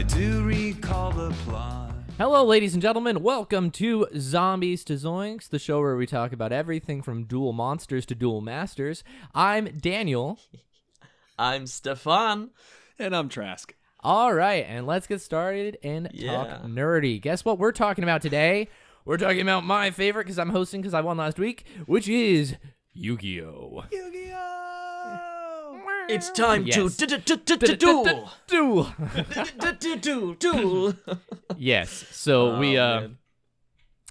I do recall the plot. Hello, ladies and gentlemen. Welcome to Zombies to Zoinks, the show where we talk about everything from duel monsters to duel masters. I'm Daniel. I'm Stefan. And I'm Trask. All right, and let's get started and talk nerdy. Guess what we're talking about today? We're talking about my favorite, because I'm hosting because I won last week, which is Yu-Gi-Oh! It's time to duel. Duel. Yes. So we man.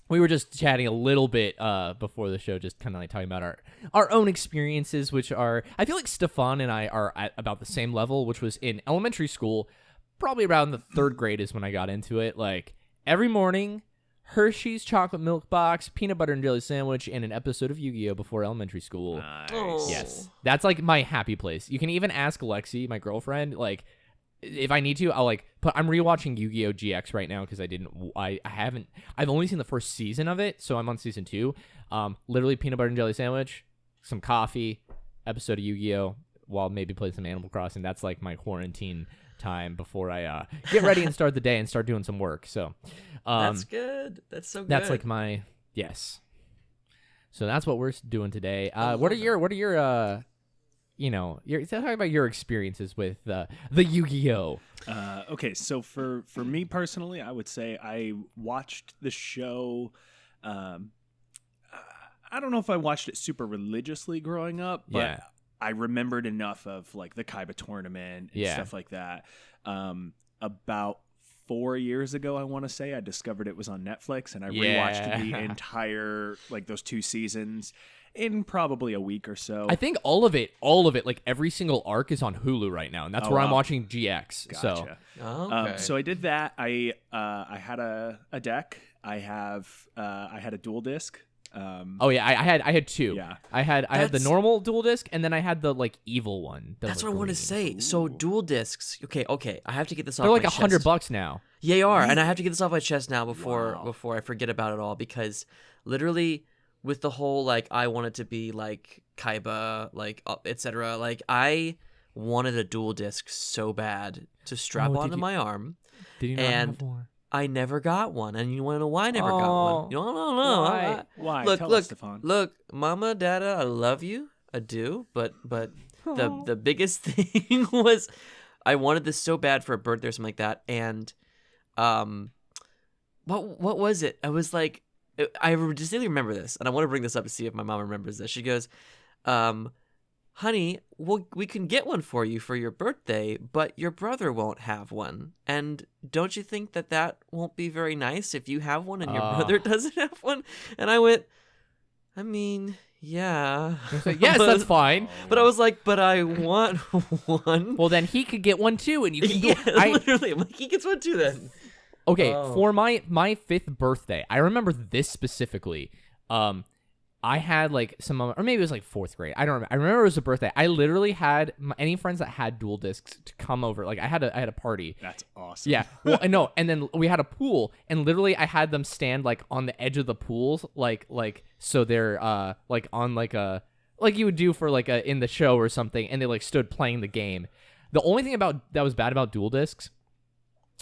were just chatting a little bit before the show, just kind of like talking about our own experiences, which are, I feel like Stefan and I are at about the same level, which was in elementary school, probably around the third grade is when I got into it. Like every morning, Hershey's chocolate milk box, peanut butter and jelly sandwich, and an episode of Yu-Gi-Oh! Before elementary school. Nice. Oh. Yes. That's like my happy place. You can even ask Lexi, my girlfriend, like if I need to, I'll like put, I'm rewatching Yu-Gi-Oh! GX right now because I've only seen the first season of it, so I'm on season 2. Literally peanut butter and jelly sandwich, some coffee, episode of Yu-Gi-Oh! While maybe play some Animal Crossing. That's like my quarantine time before I get ready and start the day and start doing some work. So That's good. That's so good. that's like my yes. So that's what we're doing today. What are your talk about your experiences with the Yu-Gi-Oh. Okay, so for me personally, I would say I watched the show. I don't know if I watched it super religiously growing up, but Yeah. I remembered enough of like the Kaiba tournament and Yeah. stuff like that. About 4 years ago, I want to say, I discovered it was on Netflix, and I rewatched the entire, like, those 2 seasons in probably a week or so. I think all of it, like every single arc is on Hulu right now, and that's Oh, I'm wow. watching GX. So Gotcha. Oh, okay. So I did that. I had a deck. I had a dual disc. oh yeah, I had 2. Yeah. I had the That's- normal dual disc, and then I had the like evil one. that was, That's like, what I want to green. say. So dual discs. Okay. I have to get this off. They're like my chest. $100 now. Yeah, they are, and I have to get this off my chest now before Wow. I forget about it all, because literally with the whole like I want it to be like Kaiba, like etc. Like I wanted a dual disc so bad to strap Oh, did onto you- my arm. Did you not And have one? I never got one, and you want to know why I never got one? You don't know. Why? Why? Look, Tell us, Stefan. look, Mama, Dada, I love you, I do, but the biggest thing was I wanted this so bad for a birthday or something like that, and what was it? I was like, I distinctly remember this, and I want to bring this up to see if my mom remembers this. She goes, honey, we can get one for you for your birthday, but your brother won't have one. And don't you think that won't be very nice if you have one and your brother doesn't have one? And I went, I mean, yeah. Yes, that's fine. But I was like, but I want one. Well, then he could get one too, and you can. Yeah, literally. I'm like, he gets one too then. Okay, Oh. for my 5th birthday, I remember this specifically. I had like or maybe it was like 4th grade. I don't remember. I remember it was a birthday. I literally had any friends that had dual discs to come over. Like I had a party. That's awesome. Yeah. Well, I know. And then we had a pool, and literally I had them stand like on the edge of the pools, like so they're like on like a like you would do for like a in the show or something, and they like stood playing the game. The only thing that was bad about dual discs,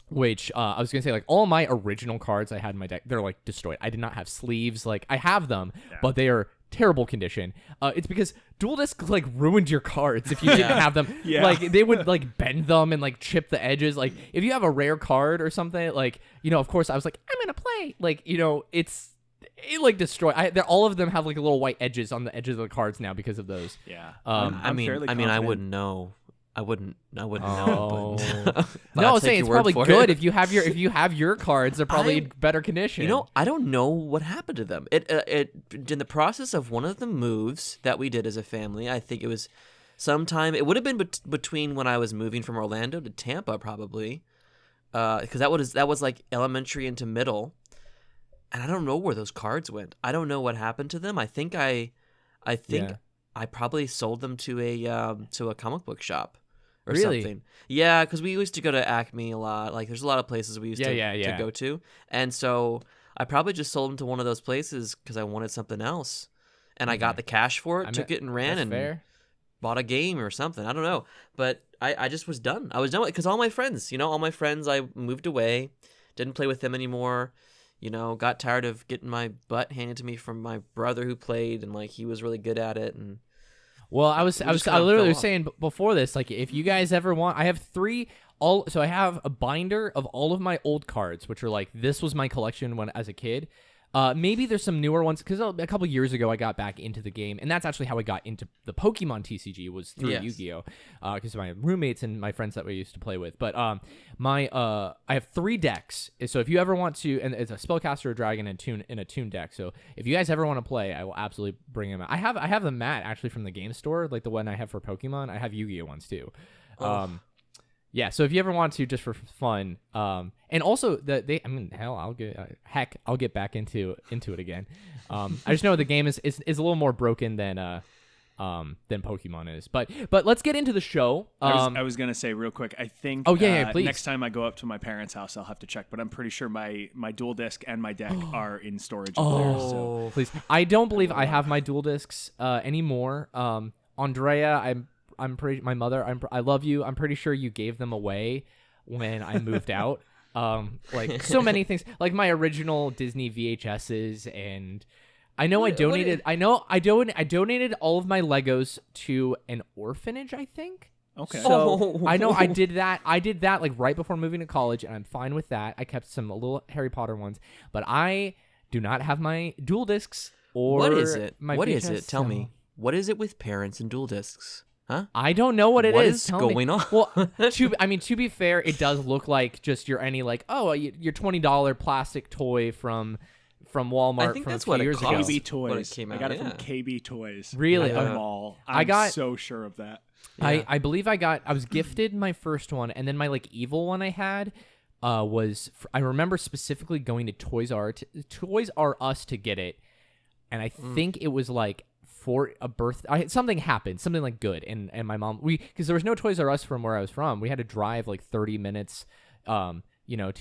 which I was gonna say, like all my original cards I had in my deck, they're like destroyed. I did not have sleeves. Like I have them, but they are terrible condition. It's because dual disc like ruined your cards if you didn't have them. Yeah. Like they would like bend them and like chip the edges. Like if you have a rare card or something, like of course I was like, I'm gonna play. Like it like destroy. All of them have like little white edges on the edges of the cards now because of those. Yeah. I mean, fairly I confident. wouldn't know. I wouldn't Oh. know. But No, I'll I'm take saying your it's word probably for good it. if you have your cards. They're probably in better condition. I don't know what happened to them. It in the process of one of the moves that we did as a family. I think it was sometime. It would have been between when I was moving from Orlando to Tampa, probably, because that was like elementary into middle, and I don't know where those cards went. I don't know what happened to them. I think I probably sold them to a comic book shop. Or Really? something. Yeah, because we used to go to Acme a lot. Like, there's a lot of places we used to go to. And so I probably just sold them to one of those places because I wanted something else. And I got the cash for it, took it and ran, and fair. bought a game or something. I don't know. But I just was done. I was done with because all my friends, I moved away, didn't play with them anymore. Got tired of getting my butt handed to me from my brother who played, and like he was really good at it. And Well, I literally was off. saying before this, like, if you guys ever want, I have so I have a binder of all of my old cards, which are like, this was my collection when as a kid. Maybe there's some newer ones because a couple years ago I got back into the game, and that's actually how I got into the Pokemon TCG was through Yes. Yu-Gi-Oh, because my roommates and my friends that we used to play with. But I have 3 decks. So if you ever want to, and it's a spellcaster, a dragon, and a tune deck. So if you guys ever want to play, I will absolutely bring them out. I have the mat actually from the game store, like the one I have for Pokemon. I have Yu-Gi-Oh ones too. Yeah, so if you ever want to, just for fun, and also I'll get back into it again. I just know the game is a little more broken than Pokemon is, but let's get into the show. I was gonna say real quick. I think. Oh yeah, please. Next time I go up to my parents' house, I'll have to check. But I'm pretty sure my dual disc and my deck are in storage. There, so. Please! I don't believe I have my dual discs anymore. Andrea, my mother, I love you. I'm pretty sure you gave them away when I moved out. Like so many things, like my original Disney VHSs, and I know I donated all of my Legos to an orphanage, I think. Okay. So I know I did that. I did that like right before moving to college, and I'm fine with that. I kept some little Harry Potter ones, but I do not have my dual discs or what is it? My what VHS, is it? Tell me. What is it with parents and dual discs? Huh? I don't know what it is. What is Tell me. going on? Well, to be fair, it does look like just your $20 plastic toy from Walmart I think from that's a few what it years ago. costs. KB Toys. When it came I out, got it yeah. from KB Toys. Really? At the Yeah. mall. I I'm got- so sure of that. Yeah. I believe I was gifted my first one, and then my like evil one I had I remember specifically going to Toys R Us to get it, and I think it was like for a something happened, something like good, and my mom, because there was no Toys R Us from where I was from, we had to drive like 30 minutes to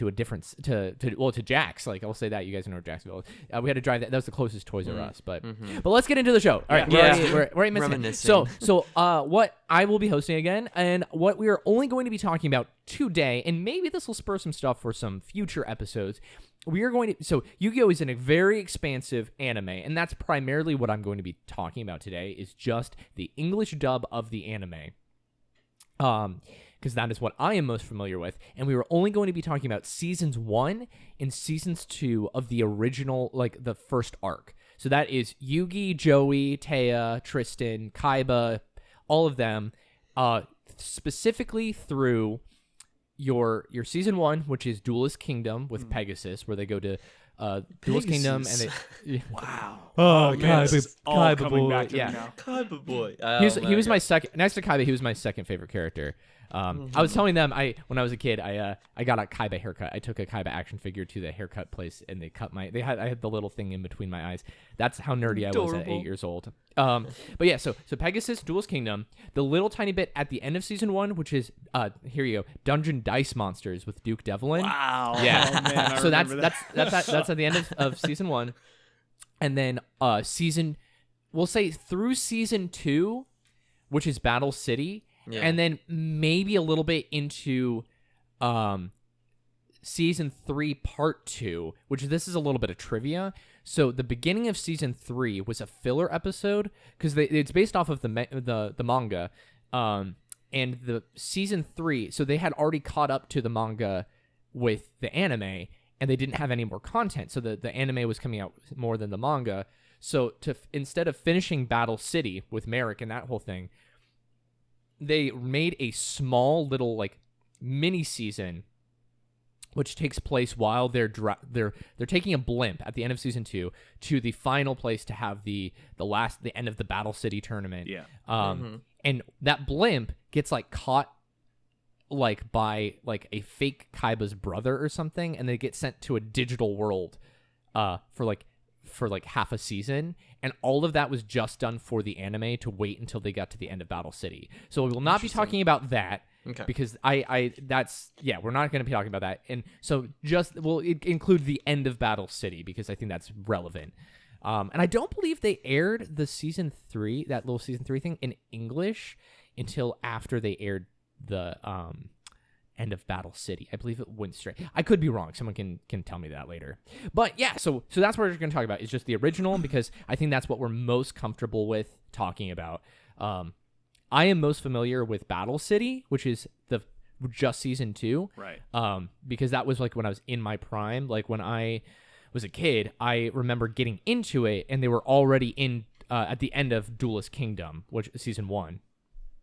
a different to Jack's. Like, I'll say that, you guys know where Jacksonville is. We had to drive that was the closest Toys R Us, but let's get into the show. All right, we're already missing it. Reminiscing. So what I will be hosting again, and what we are only going to be talking about today, and maybe this will spur some stuff for some future episodes. We are going to, so Yu-Gi-Oh is in a very expansive anime, and that's primarily what I'm going to be talking about today, is just the English dub of the anime. Because that is what I am most familiar with, and we were only going to be talking about seasons 1 and seasons 2 of the original, like the first arc. So that is Yugi, Joey, Taya, Tristan, Kaiba, all of them, specifically through your season 1, which is Duelist Kingdom with Pegasus, where they go to Duelist Kingdom, and they Wow. oh man, this is all Kaiba coming boy. back to me Yeah. now. Kaiba boy. He was my second, next to Kaiba, he was my second favorite character. I was telling them, when I was a kid, I got a Kaiba haircut. I took a Kaiba action figure to the haircut place, and they cut I had the little thing in between my eyes. That's how nerdy I was at 8 years old. But yeah, so Pegasus, Duelist Kingdom, the little tiny bit at the end of season 1, which is here you go, Dungeon Dice Monsters with Duke Devlin. Wow. Yeah. Oh, man, I So that's remember that. that's at the end of season 1, and then we'll say through season 2, which is Battle City. Yeah. And then maybe a little bit into season 3 part 2, which this is a little bit of trivia. So the beginning of season 3 was a filler episode because it's based off of the manga, and the season 3. So they had already caught up to the manga with the anime, and they didn't have any more content. So the anime was coming out more than the manga. So instead of finishing Battle City with Merrick and that whole thing, they made a small little like mini season, which takes place while they're taking a blimp at the end of season 2 to the final place to have the end of the Battle City tournament. Yeah. And that blimp gets like caught like by like a fake Kaiba's brother or something, and they get sent to a digital world for like half a season, and all of that was just done for the anime to wait until they got to the end of Battle City. So we will not be talking about that, because we're not going to be talking about that. And so we'll include the end of Battle City because I think that's relevant. And I don't believe they aired the season 3, that little season 3 thing in English until after they aired end of Battle City. I believe it went straight. I could be wrong. Someone can tell me that later. But yeah, so that's what we're going to talk about. Is just the original, because I think that's what we're most comfortable with talking about. I am most familiar with Battle City, which is just season 2. Right. Because that was like when I was in my prime. Like when I was a kid, I remember getting into it, and they were already in at the end of Duelist Kingdom, which is season 1.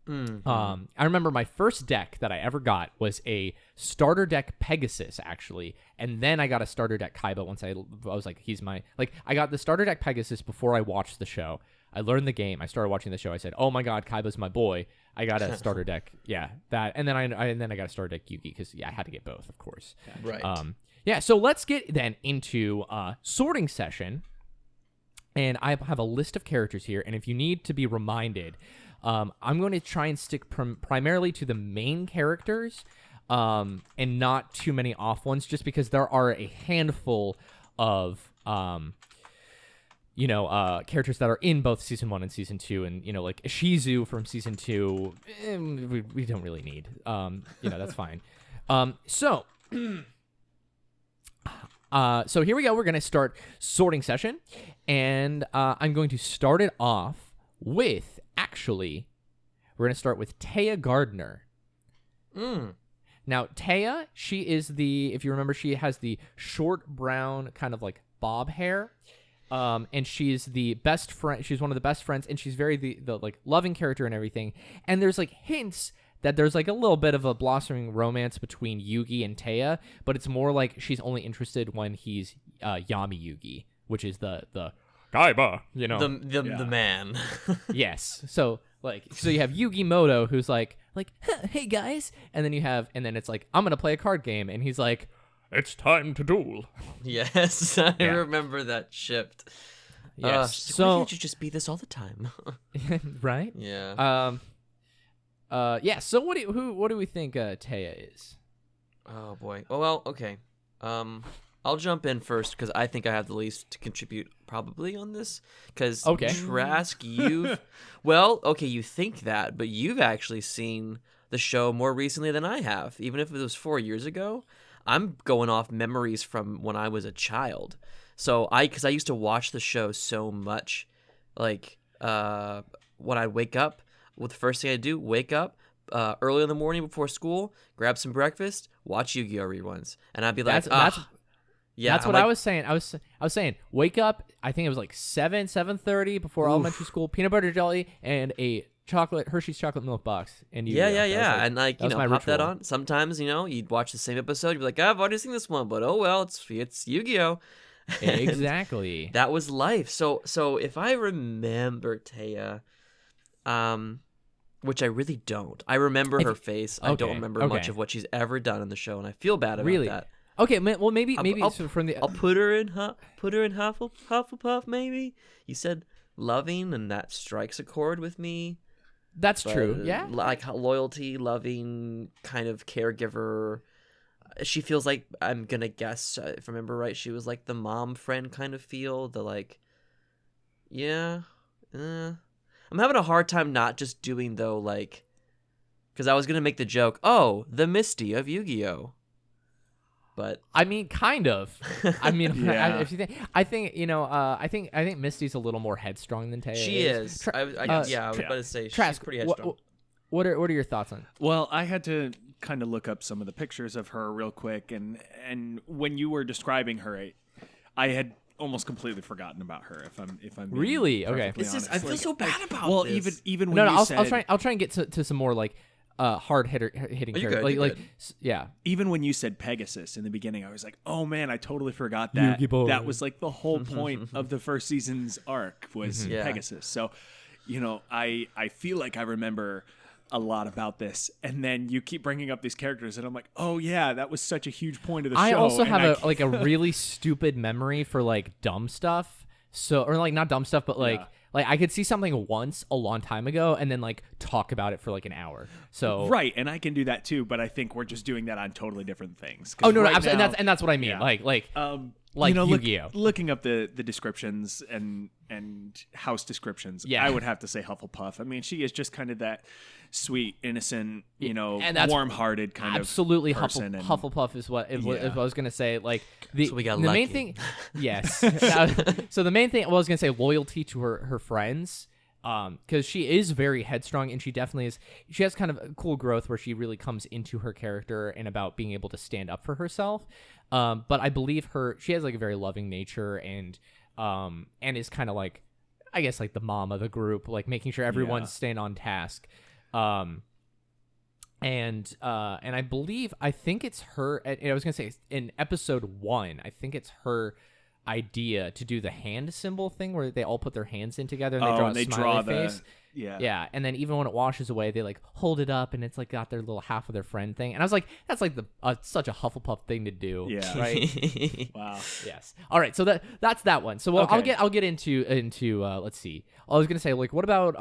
Mm-hmm. I remember my first deck that I ever got was a starter deck Pegasus, actually, and then I got a starter deck Kaiba once I was like, he's my, like, I got the starter deck Pegasus before I watched the show. I learned the game. I started watching the show. I said, "Oh my God, Kaiba's my boy." I got a starter deck, that, and then I got a starter deck Yugi because I had to get both, of course. Right. So let's get then into sorting session, and I have a list of characters here, and if you need to be reminded. I'm going to try and stick primarily to the main characters and not too many off ones, just because there are a handful of, characters that are in both Season 1 and Season 2. And, like Shizu from Season 2, we don't really need. That's fine. So here we go. We're going to start sorting session. And I'm going to start it off with... Actually, we're going to start with Taya Gardner. Now, Taya, she is if you remember, she has the short brown kind of like bob hair. And she's the best friend. She's one of the best friends, and she's very the like loving character and everything. And there's like hints that there's like a little bit of a blossoming romance between Yugi and Taya, but it's more like she's only interested when he's Yami Yugi, which is the Kaiba, the man. Yes. So you have Yugi Moto, who's like, hey guys, and then it's like, I'm gonna play a card game, and he's like, it's time to duel. Yes, I remember that shift. Yes. So why can't you just be this all the time? Right? Yeah. So what do we think Taya is? Oh boy. Well, okay. I'll jump in first because I think I have the least to contribute probably on this. Because Trask, you think that, but you've actually seen the show more recently than I have. Even if it was 4 years ago, I'm going off memories from when I was a child. So because I used to watch the show so much, like when I wake up, the first thing I do, wake up early in the morning before school, grab some breakfast, watch Yu-Gi-Oh reruns, and I'd be like, that's what I was saying. I was saying, wake up. I think it was like 7:30 before elementary school. Peanut butter jelly and a Hershey's chocolate milk box. And and pop that on. Sometimes you'd watch the same episode. You'd be like, I've already seen this one, but oh well, it's Yu-Gi-Oh. Exactly. That was life. So if I remember Taya, which I really don't. I remember her face. I don't remember much of what she's ever done in the show, and I feel bad about that. Okay, well maybe I'll from the I'll put her in Hufflepuff. Maybe you said loving, and that strikes a chord with me. That's true. Yeah, like loyalty, loving, kind of caregiver. She feels like, I'm gonna guess, if I remember right, she was like the mom friend kind of feel. The like, I'm having a hard time not just doing though, like, because I was gonna make the joke, the Misty of Yu-Gi-Oh. But I mean, kind of. I mean, Yeah. I think Misty's a little more headstrong than Taya. she is. I was about to say she's pretty headstrong. What are your thoughts on? Well, I had to kind of look up some of the pictures of her real quick, and when you were describing her, I had almost completely forgotten about her. If I'm being really okay. It's just, I feel so bad about well, this. even when you said, I'll try and get to some more like hard hitting characters. Yeah. Even when you said Pegasus in the beginning, I was like, oh man, I totally forgot that. That was like the whole point of the first season's arc was Pegasus. So, I feel like I remember a lot about this, and then you keep bringing up these characters, and I'm like, oh yeah, that was such a huge point of the show. I also have a really stupid memory for like dumb stuff. So, or like not dumb stuff, but like I could see something once a long time ago and then like talk about it for like an hour. So right, and I can do that too, but I think we're just doing that on totally different things. Oh no, right absolutely, now, and that's what I mean. Yeah. Like Yu-Gi-Oh. Looking up the descriptions and house descriptions, Yeah. I would have to say Hufflepuff. I mean, she is just kind of that sweet, innocent, And that's warm-hearted kind absolutely of person. Hufflepuff is what if I was gonna say. Like So we got the lucky. main thing, yes. So the main thing I was gonna say loyalty to her friends. Because she is very headstrong, and she definitely is. She has kind of a cool growth where she really comes into her character and about being able to stand up for herself. But I believe she has like a very loving nature, and is kind of like, I guess, like the mom of the group, like making sure everyone's staying on task. And I think it's her. I was gonna say in episode 1, I think it's her idea to do the hand symbol thing where they all put their hands in together and they draw a smiley face. Yeah, and then even when it washes away, they like hold it up and it's like got their little half of their friend thing. And I was like, that's like such a Hufflepuff thing to do. Yeah. Right. Wow. Yes. All right. So that's that one. So I'll get into let's see. I was gonna say, like, what about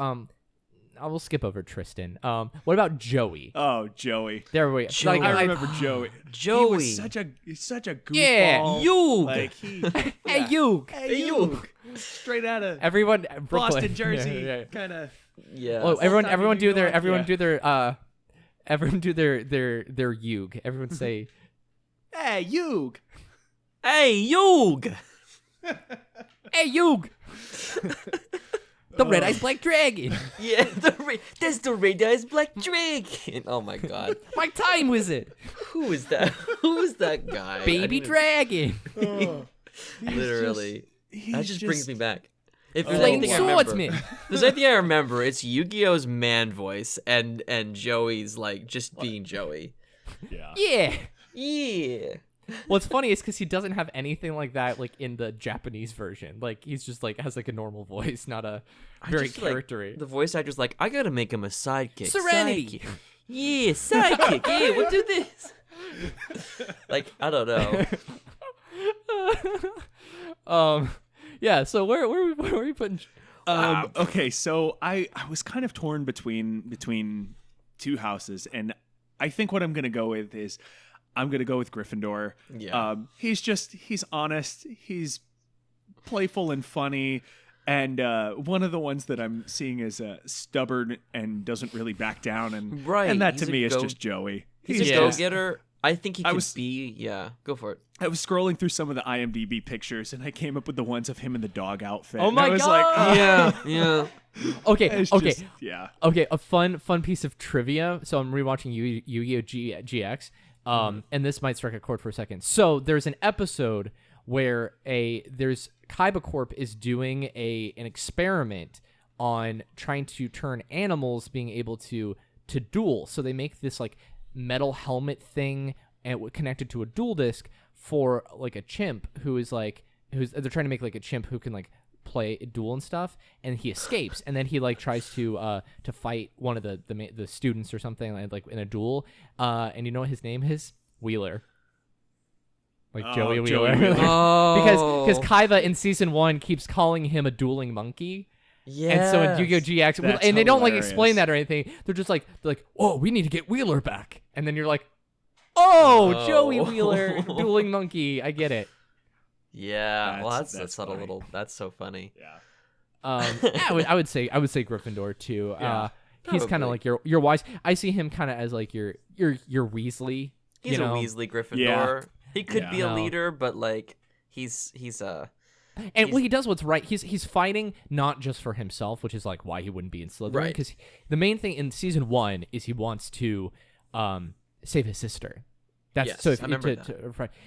I will skip over Tristan. What about Joey? Oh, Joey. There we go. Joey. I remember Joey. Joey. He was such a goofball. Yeah, Yug. Like he. Hey, you. Hey, Yug. Straight out of Everyone, Brooklyn. Boston, Jersey, Yeah. kind of. Yeah. Oh, everyone do New their York, their Yug. Everyone say, Hey, Yug. Hey, Yug. "Hey, Yug." The red eyes black dragon. Yeah, that's the red-eyes black dragon. Oh my god. My time wizard. Who is that? Who is that guy? Baby dragon. Literally. That just brings me back. If there's Flame anything I remember, swordsman. if there's anything I remember, it's Yu-Gi-Oh's man voice and Joey's like just being Joey. Yeah. Yeah. Yeah. What's funny is because he doesn't have anything like that, like in the Japanese version. Like he's just like has like a normal voice, not a very charactery. The voice actor's like, I gotta make him a sidekick. Serenity. Sidekick. Yeah, sidekick. Yeah, we'll do this. Like, I don't know. Yeah. So where are we putting? Okay, so I was kind of torn between two houses, and I think what I'm gonna go with is I'm gonna go with Gryffindor. Yeah. He's honest, he's playful and funny, and one of the ones that I'm seeing is stubborn and doesn't really back down, and Right, and that he's to a me is go- just Joey. He's a Yeah. go-getter. I think he could was- be. Yeah, go for it. I was scrolling through some of the IMDb pictures, and I came up with the ones of him in the dog outfit. Oh and my I was God! like, oh, Yeah. Okay. it's Okay. just- yeah. Okay, a fun piece of trivia. So I'm rewatching Yu-Gi-Oh! GX, and this might strike a chord for a second. So there's an episode where there's Kaiba Corp is doing an experiment on trying to turn animals being able to duel. So they make this like metal helmet thing and connected to a duel disc for like a chimp who's they're trying to make like a chimp who can like play duel and stuff, and he escapes, and then he like tries to fight one of the students or something like in a duel, and you know what his name is? Wheeler, like Oh, Joey Joey Wheeler. Wheeler. Oh. because Kaiba in season 1 keeps calling him a dueling monkey. Yeah. And so in Yu-Gi-Oh! GX, That's and they don't like hilarious. explain that or anything. They're like, oh, we need to get Wheeler back, and then you're like, oh, Joey Wheeler, dueling monkey. I get it. Yeah. Well, That's that's a funny. little. That's so funny. Yeah. I would say Gryffindor too. Yeah, He's kind of probably. like your wise. I see him kind of as like your Weasley. He's you know? a Weasley Gryffindor. Yeah. He could Yeah. be a No. leader, but like he's And well, he does what's right. He's fighting not just for himself, which is like why he wouldn't be in Slytherin. Right. Because the main thing in season 1 is he wants to save his sister. That's Yes, so. If, I remember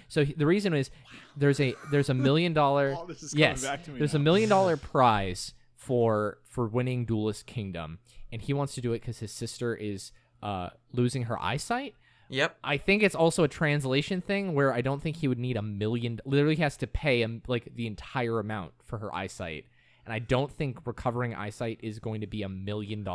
so the reason is there's a $1 million. All this is coming Yes, back to me there's now. $1 million prize for winning Duelist Kingdom, and he wants to do it because his sister is losing her eyesight. Yep. I think it's also a translation thing where I don't think he would need $1 million. Literally, he has to pay him like the entire amount for her eyesight, and I don't think recovering eyesight is going to be $1 million.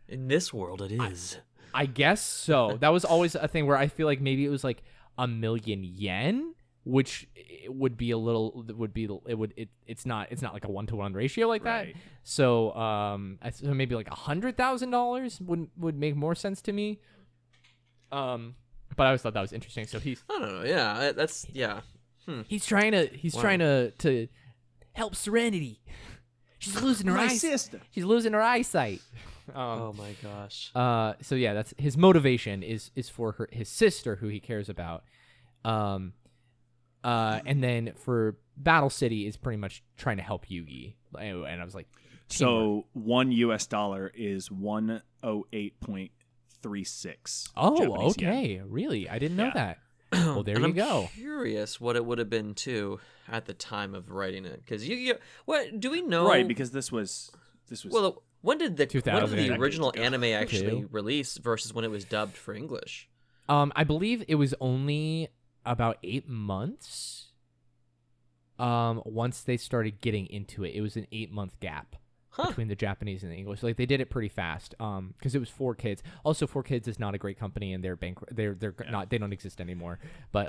In this world, it is. I guess so. That was always a thing where I feel like maybe it was like 1 million yen, which would be a little. It's not like a 1-to-1 ratio like Right. that. So so maybe like $100,000 would make more sense to me. But I always thought that was interesting. So I don't know. Yeah. That's yeah. he's trying to Wow. to help Serenity. She's losing her My eyesight. sister. She's losing her eyesight. Oh my gosh. So yeah, that's his motivation is for his sister, who he cares about. And then for Battle City is pretty much trying to help Yugi. And I was like, teamwork. So $1 is 108.36. Oh, Japanese yen. okay. Really? I didn't know Yeah. that. Well, there And you I'm go. curious what it would have been too at the time of writing it, because what do we know? Right, because this was Well, when did the 2000. original Decades ago. anime actually release versus when it was dubbed for English? I believe it was only about 8 months. Once they started getting into it, it was an 8-month gap between the Japanese and the English. Like they did it pretty fast. Because it was 4Kids. Also, 4Kids is not a great company, and they're not. They don't exist anymore. But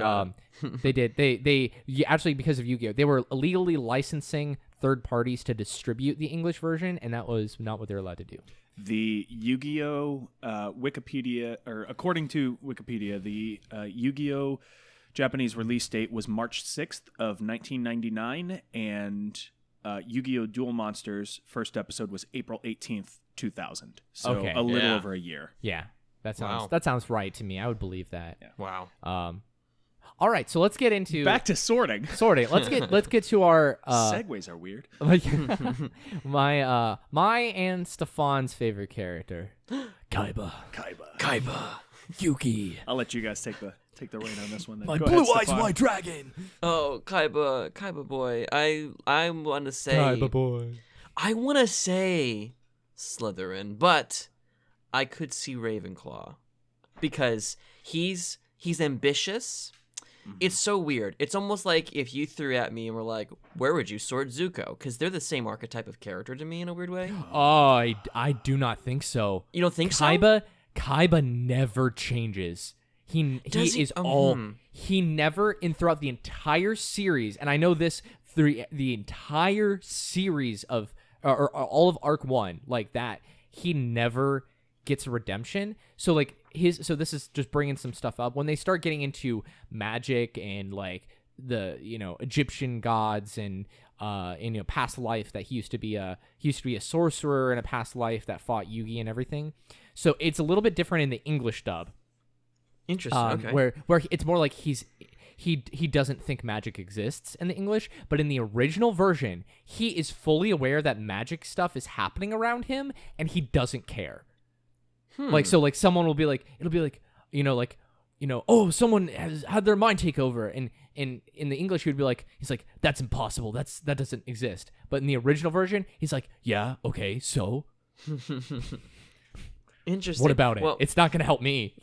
they actually, because of Yu-Gi-Oh, they were illegally licensing third parties to distribute the English version, and that was not what they're allowed to do. the Yu-Gi-Oh Wikipedia, or according to Wikipedia, the Yu-Gi-Oh Japanese release date was March 6th of 1999, and Yu-Gi-Oh! Duel Monsters first episode was April 18th, 2000. So Okay. a little Yeah. over a year. Yeah, that sounds Wow. that sounds right to me. I would believe that. Yeah. Wow. All right, so let's get into Back to sorting. sorting. Let's get to our Segues are weird. my and Stefan's favorite character, Kaiba. Kaiba. Yuki. I'll let you guys take the reign on this one. Then. My Go blue ahead, eyes, Stefan. my dragon. Oh, Kaiba boy. I want to say Kaiba boy. I want to say Slytherin, but I could see Ravenclaw because he's ambitious. It's so weird. It's almost like if you threw at me and were like, "Where would you sort Zuko?" Because they're the same archetype of character to me in a weird way. Oh, I do not think so. You don't think so? Kaiba never changes. He Does he? is all he never throughout the entire series, and I know this through the entire series of or all of Arc 1 like that. He never gets a redemption. So like so this is just bringing some stuff up when they start getting into magic and like the Egyptian gods and past life that he used to be a sorcerer in a past life that fought Yugi and everything. So it's a little bit different in the English dub. Interesting. Okay. Where it's more like he doesn't think magic exists in the English, but in the original version, he is fully aware that magic stuff is happening around him and he doesn't care. Like someone will be like, it'll be like, oh, someone has had their mind take over, and in the English he would be like, he's like, that's impossible, that doesn't exist. But in the original version, he's like, yeah, okay, so Interesting. what about it? Well, It's not gonna help me.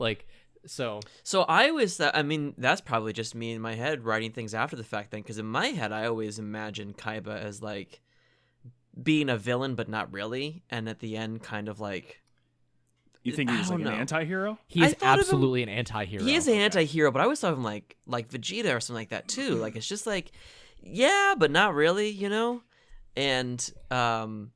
So I always I mean, that's probably just me in my head writing things after the fact then, because in my head I always imagined Kaiba as like being a villain but not really, and at the end kind of like, You think he was I like don't an know. anti-hero? he is I thought of him- absolutely an anti-hero. he is an anti-hero, but I always thought of him like Vegeta or something like that too. Like it's just like, yeah, but not really, And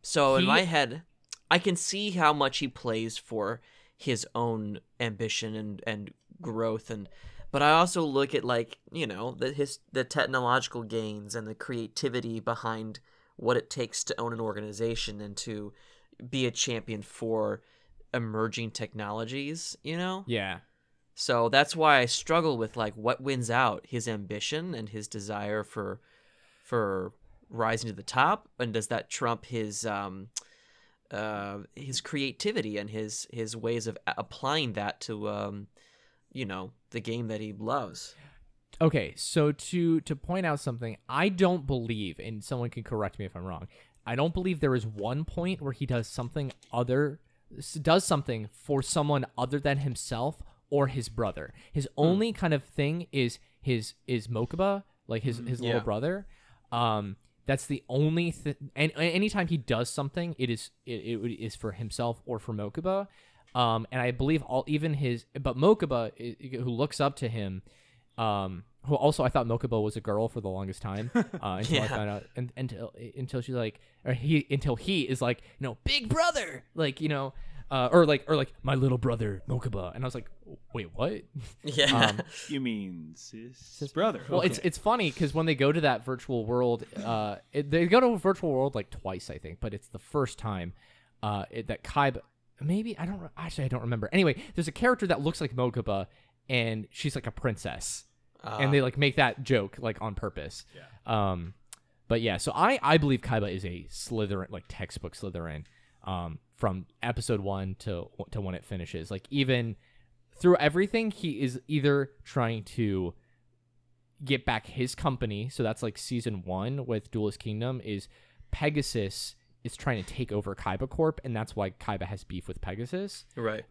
so in He- my head, I can see how much he plays for his own ambition and growth, but I also look at like the technological gains and the creativity behind what it takes to own an organization and to be a champion for emerging technologies. Yeah. So that's why I struggle with like what wins out, his ambition and his desire for rising to the top, and does that trump his creativity and his ways of applying that to the game that he loves. Okay, so to point out something, I don't believe, and someone can correct me if I'm wrong, I don't believe there is one point where he does something for someone other than himself or his brother. His only kind of thing is Mokuba, like his little brother. That's the only thing. And anytime he does something, it is for himself or for Mokuba. And I believe but Mokuba, who looks up to him, who also I thought Mokuba was a girl for the longest time, until I found out, until she's like, until he is like, big brother, like, or like my little brother Mokuba, and I was like, wait, what? Yeah. You mean sis brother? Well, Okay. it's funny because when they go to that virtual world, they go to a virtual world like twice, I think, but it's the first time that Kaiba. Maybe I don't remember. Anyway, there's a character that looks like Mokuba, and she's like a princess, and they like make that joke like on purpose. Yeah. But yeah, so I believe Kaiba is a Slytherin, like textbook Slytherin, from episode 1 to when it finishes. Like even through everything, he is either trying to get back his company. So that's like season 1 with Duelist Kingdom is Pegasus is trying to take over Kaiba Corp, and that's why Kaiba has beef with Pegasus. Right.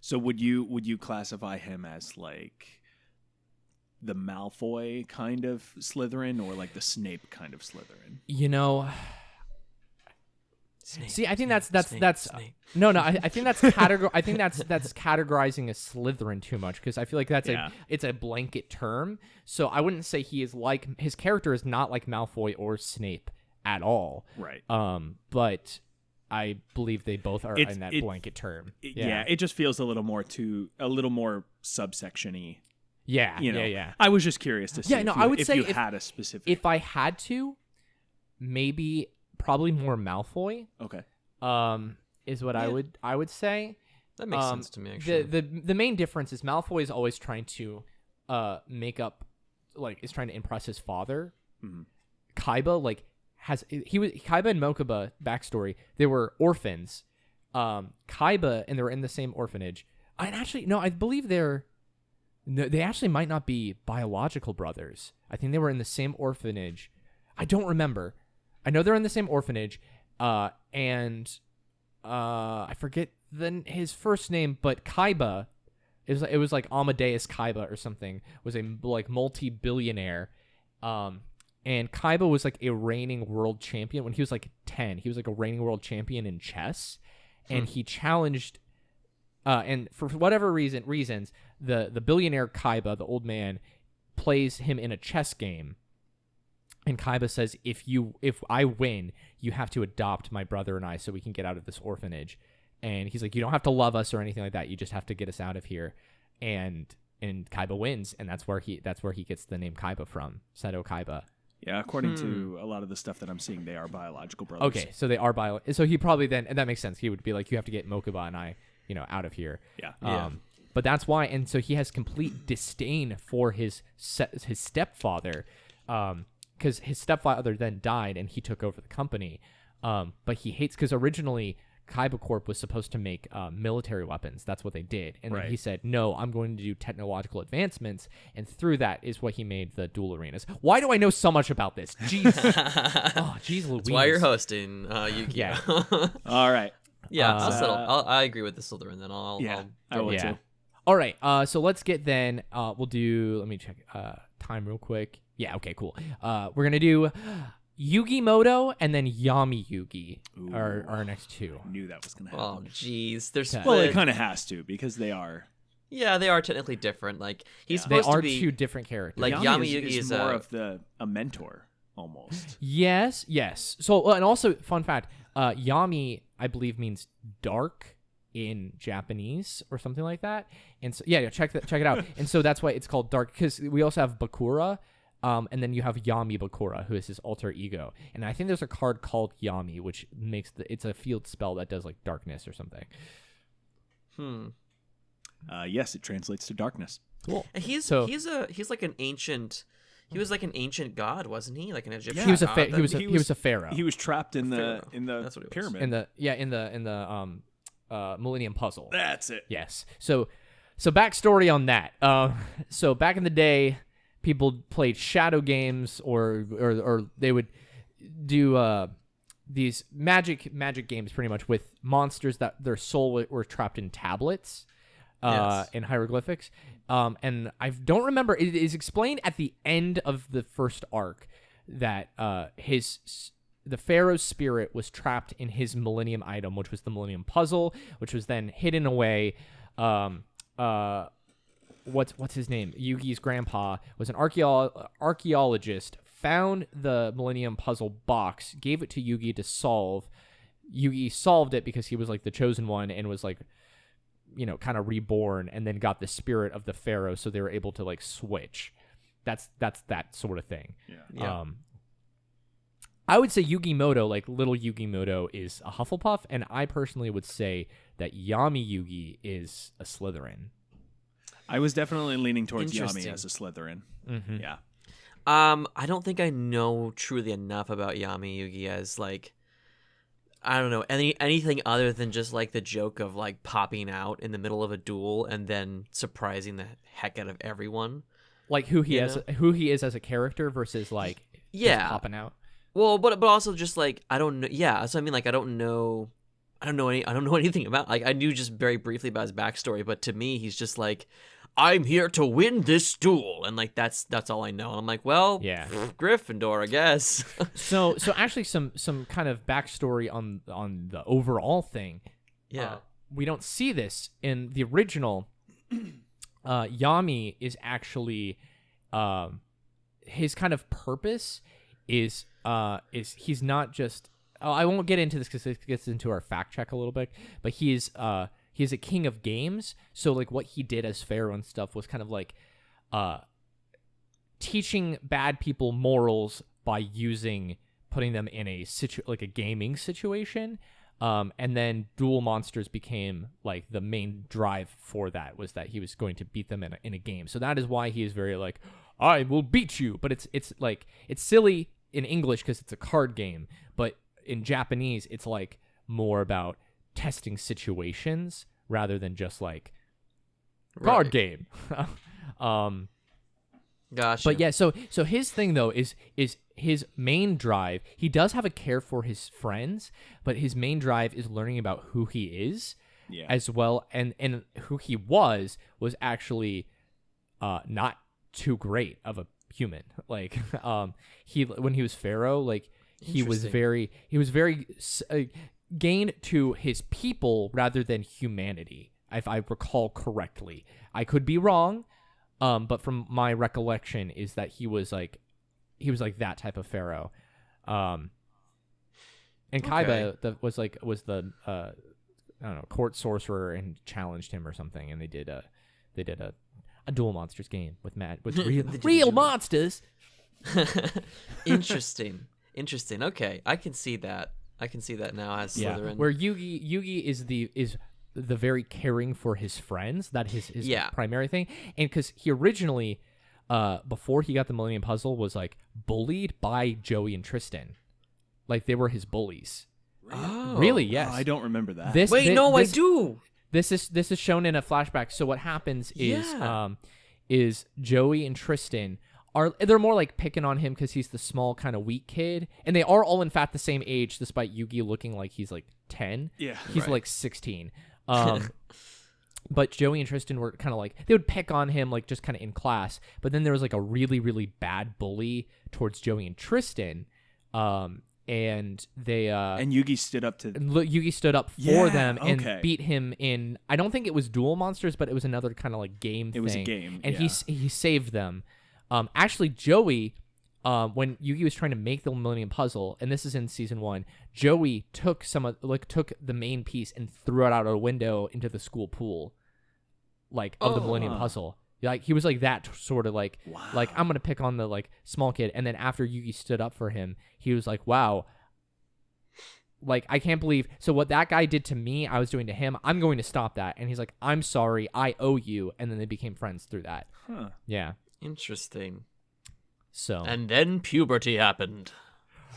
So would you classify him as like the Malfoy kind of Slytherin or like the Snape kind of Slytherin? You know, Snape, see, I think Snape, that's Snape, no. I think that's that's categorizing a Slytherin too much because I feel like it's a blanket term. So I wouldn't say he is like his character is not like Malfoy or Snape at all. Right. But I believe they both are in that blanket term. Yeah, it just feels a little more subsection-y. Yeah, You know, yeah. I was just curious to see I would say if you had a specific. If I had to, maybe probably more Malfoy. Okay. Is what I would say. That makes sense to me, actually. The main difference is Malfoy is always trying to is trying to impress his father. Mm-hmm. Kaiba Kaiba and Mokuba backstory. They were orphans. Kaiba and they were in the same orphanage. And actually, no, I believe they actually might not be biological brothers. I think they were in the same orphanage. I don't remember. I know they're in the same orphanage. And I forget his first name, but Kaiba, it was like Amadeus Kaiba or something, was a like multi-billionaire. And Kaiba was like a reigning world champion when he was like 10. He was like a reigning world champion in chess, and he challenged. And for whatever reasons, the billionaire Kaiba, the old man, plays him in a chess game. And Kaiba says, if I win, you have to adopt my brother and I so we can get out of this orphanage. And he's like, you don't have to love us or anything like that. You just have to get us out of here. And Kaiba wins, and that's where he gets the name Kaiba from, Seto Kaiba. Yeah, according to a lot of the stuff that I'm seeing, they are biological brothers. Okay, so they are So he probably then, and that makes sense. He would be like, you have to get Mokuba and I, out of here. Yeah. But that's why, and so he has complete disdain for his stepfather, because his stepfather then died and he took over the company. But he hates, because originally Kaiba Corp was supposed to make military weapons. That's what they did. And then he said, no, I'm going to do technological advancements. And through that is what he made the duel arenas. Why do I know so much about this? Jeez. Oh, jeez Louise. That's why you're hosting, Yuki. Yeah. All right. Yeah, I agree with the Slytherin then. I will too. All right. So let's get then, we'll do, let me check time real quick. Yeah, okay, cool. We're going to do Yugi Moto and then Yami Yugi are our next two. I knew that was going to happen. Oh, jeez. They're split. Well, it kind of has to because they are. Yeah, they are technically different. Like he's supposed to be two different characters. Like Yami Yugi is more of a mentor almost. Yes. So and also fun fact, Yami I believe means dark in Japanese or something like that. And so check it out. And so that's why it's called dark, because we also have Bakura. And then you have Yami Bakura, who is his alter ego. And I think there's a card called Yami, which makes it's a field spell that does like darkness or something. Yes, it translates to darkness. Cool. And he's like an ancient. He was like an ancient god, wasn't he? Like an Egyptian. He was a god. he was a pharaoh. He was trapped in the That's what it was. pyramid. in the Millennium Puzzle. That's it. Yes. So backstory on that. So back in the day, people played shadow games, or they would do these magic games, pretty much, with monsters that their soul were trapped in tablets, in hieroglyphics. And I don't remember. It is explained at the end of the first arc that the Pharaoh's spirit was trapped in his Millennium item, which was the Millennium Puzzle, which was then hidden away. What's his name? Yugi's grandpa was an archaeologist, found the Millennium Puzzle box, gave it to Yugi to solve, Yugi solved it because he was like the chosen one and was like, kind of reborn, and then got the spirit of the pharaoh, so they were able to like switch. That's that sort of thing. Yeah. I would say Yugimoto, like little Yugimoto, is a Hufflepuff, and I personally would say that Yami Yugi is a Slytherin. I was definitely leaning towards Yami Interesting. as a Slytherin. Mm-hmm. Yeah. I don't think I know truly enough about Yami Yugi as like, I don't know, anything other than just like the joke of like popping out in the middle of a duel and then surprising the heck out of everyone. Like who he is as a character versus like just popping out. Well, but also just like I don't know. Yeah, so I mean, like I don't know anything about. Like I knew just very briefly about his backstory, but to me, he's just like, I'm here to win this duel, and like that's all I know. And I'm like, well, Yeah. Gryffindor, I guess. So actually, some kind of backstory on the overall thing. Yeah. We don't see this in the original. Yami is actually, his kind of purpose is he's not just. Oh, I won't get into this because it gets into our fact check a little bit, but he's a king of games. So like what he did as pharaoh and stuff was kind of like, teaching bad people morals by putting them in a gaming situation. And then duel monsters became like the main drive for that, was that he was going to beat them in a game. So that is why he is very like, I will beat you. But it's like, it's silly in English because it's a card game, but in Japanese it's like more about testing situations rather than just like card game. Gotcha. But yeah, so his thing though is his main drive. He does have a care for his friends, but his main drive is learning about who he is, as well, and who he was actually not too great of a human. Like when he was pharaoh, like he was very gained to his people rather than humanity, if I recall correctly. I could be wrong. But from my recollection is that he was like that type of pharaoh. And Kaiba was the I don't know, court sorcerer and challenged him or something, and they did a Duel Monsters game with real monsters. Interesting. Okay, I can see that now as Slytherin. Where Yugi is the very caring for his friends. That is his primary thing. And because he originally, before he got the Millennium Puzzle, was like bullied by Joey and Tristan. Like they were his bullies. Oh. Really? Yes. I don't remember that. I do. This is shown in a flashback. So what happens is Joey and Tristan they're more like picking on him because he's the small kind of weak kid, and they are all in fact the same age, despite Yugi looking like he's like 10. Yeah, he's like 16. But Joey and Tristan were kind of like, they would pick on him like just kind of in class, but then there was like a really, really bad bully towards Joey and Tristan, and they and Yugi stood up for them and beat him in, I don't think it was Duel Monsters, but it was another kind of like game thing. It was a game, and he saved them. Actually, Joey, when Yugi was trying to make the Millennium Puzzle, and this is in season 1, Joey took took the main piece and threw it out a window into the school pool, of the Millennium Puzzle. Like he was like that sort of like, like I'm gonna pick on the like small kid, and then after Yugi stood up for him, he was like, wow, like I can't believe. So what that guy did to me, I was doing to him. I'm going to stop that. And he's like, I'm sorry, I owe you. And then they became friends through that. Huh. Yeah. Interesting. So and then puberty happened,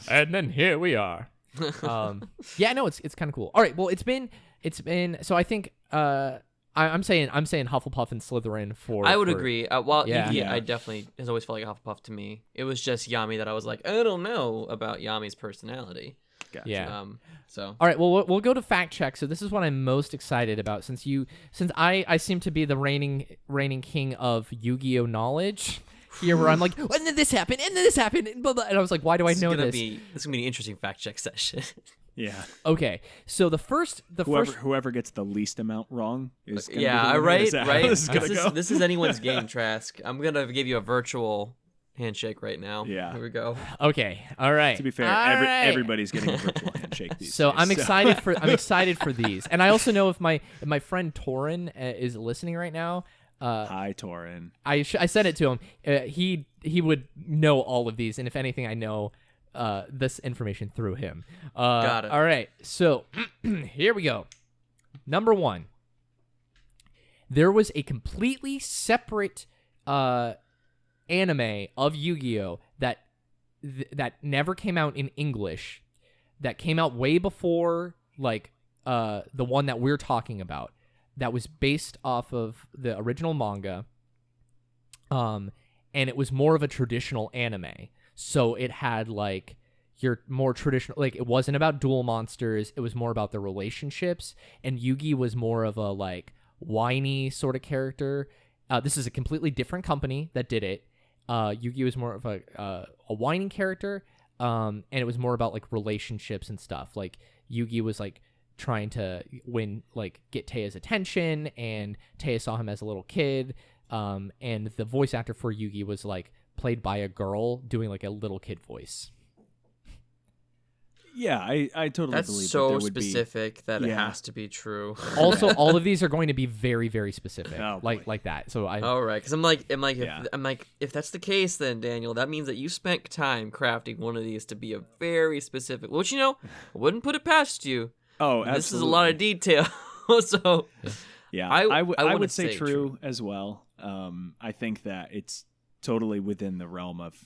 and then here we are. Yeah, no, it's kind of cool. All right, well, it's been. So I think I'm saying Hufflepuff and Slytherin for. I would agree. Yeah. I definitely has always felt like a Hufflepuff to me. It was just Yami that I was like, I don't know about Yami's personality. Gotcha. Yeah. So. All right. Well, we'll go to fact check. So this is what I'm most excited about, since I seem to be the reigning king of Yu-Gi-Oh knowledge here, where I'm like, and then this happened, and then this happened, and blah, blah. And I was like, why do I know this? This is gonna be an interesting fact check session. Yeah. Okay. So whoever gets the least amount wrong is gonna yeah, be the winner. right. Is that how this is gonna go? This is anyone's game, Trask. I'm gonna give you a virtual handshake right now. Yeah. Here we go. Okay. All right. To be fair, All right. everybody's getting a virtual handshake these So days. I'm excited for these, and I also know if my friend Torin is listening right now. Hi, Torin. I said it to him. He would know all of these, and if anything, I know this information through him. Got it. All right, so here we go. Number 1. There was a completely separate anime of Yu-Gi-Oh that never came out in English. That came out way before like the one that we're talking about. That was based off of the original manga, and it was more of a traditional anime. So it had like your more traditional, like it wasn't about duel monsters. It was more about the relationships, and Yugi was more of a like whiny sort of character. This is a completely different company that did it. Yugi was more of a whining character, and it was more about like relationships and stuff. Like Yugi was like trying to get Teia's attention, and Teiya saw him as a little kid, and the voice actor for Yugi was like played by a girl doing like a little kid voice. Yeah, I totally That's believe so that there would specific that it Yeah. has to be true. Also, all of these are going to be very, very specific, Oh, like boy. that. So I All right, because Yeah. if that's the case, then Daniel, that means that you spent time crafting one of these to be a very specific. Which I wouldn't put it past you. Oh, absolutely. This is a lot of detail. So Yeah, I I wouldn't would say say true as well. I think that it's totally within the realm of,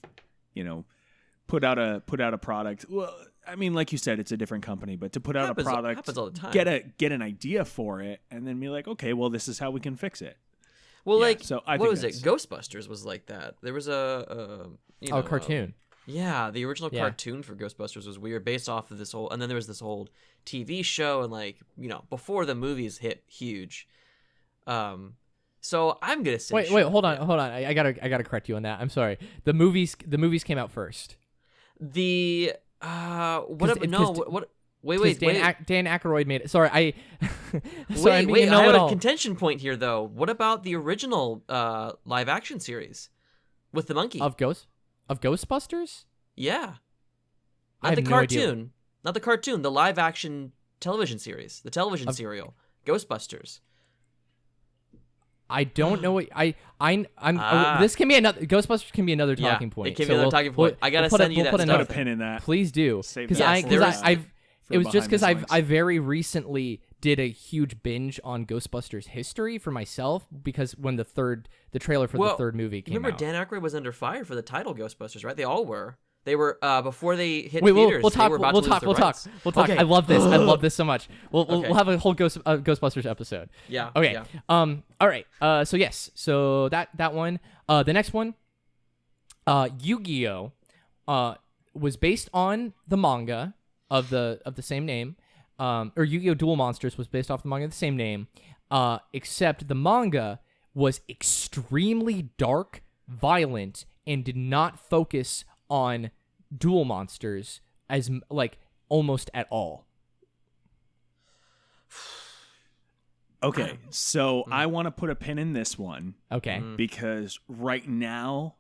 put out a product. Well, I mean, like you said, it's a different company, but to put out Happens- a product, happens all the time. get an idea for it, and then be like, okay, well, this is how we can fix it. well, Yeah, like so I what think was it? that's- Ghostbusters was like that. There was a cartoon. Yeah, the original Yeah. cartoon for Ghostbusters was weird, based off of this whole, and then there was this whole TV show, and before the movies hit huge. So I'm gonna say Wait, hold on. I gotta correct you on that. I'm sorry. The movies came out first. The what? 'Cause What? Because Wait. Dan Aykroyd made it. Sorry, I Wait, I I have a all. contention point here, though. What about the original live action series with the monkey? of Ghostbusters. Yeah, I not the have no idea. cartoon, not the cartoon, the live action television series, the television serial, Ghostbusters. I don't know what I'm. Ah. This can be another Ghostbusters can be another Yeah, talking point. it can be So another we'll- talking point. I gotta we'll put send you that put stuff. Put a Nothing. pin in that. Please do, Save because that for I've. for It was just behind because the I Zoinks. very recently did a huge binge on Ghostbusters history for myself because when the trailer for the third movie came Remember, out. Dan Aykroyd was under fire for the title Ghostbusters, right? They all were. They were before they hit Wait, theaters. we'll talk. They were about We'll to talk. lose We'll the talk. rights. We'll talk. Okay. I love this. I love this so much. We'll Okay. have a whole Ghostbusters episode. Yeah. Okay. Yeah. All right. So yes. So that one. The next one. Yu-Gi-Oh. Was based on the manga of the same name. Or Yu-Gi-Oh! Duel Monsters was based off the manga of the same name. Except the manga was extremely dark, violent, and did not focus on duel monsters as like almost at all. Okay, so I want to put a pin in this one Okay. because right now,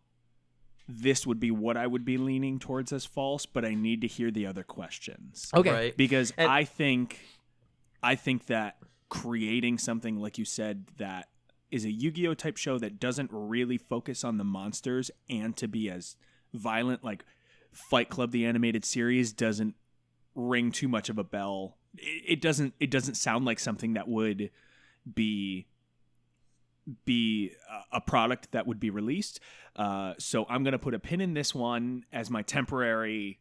this would be what I would be leaning towards as false, but I need to hear the other questions. Okay. Right. Because And- I think that creating something like you said that is a Yu-Gi-Oh type show that doesn't really focus on the monsters and to be as violent, like Fight Club the animated series, doesn't ring too much of a bell. It doesn't sound like something that would be a product that would be released. So I'm gonna put a pin in this one as my temporary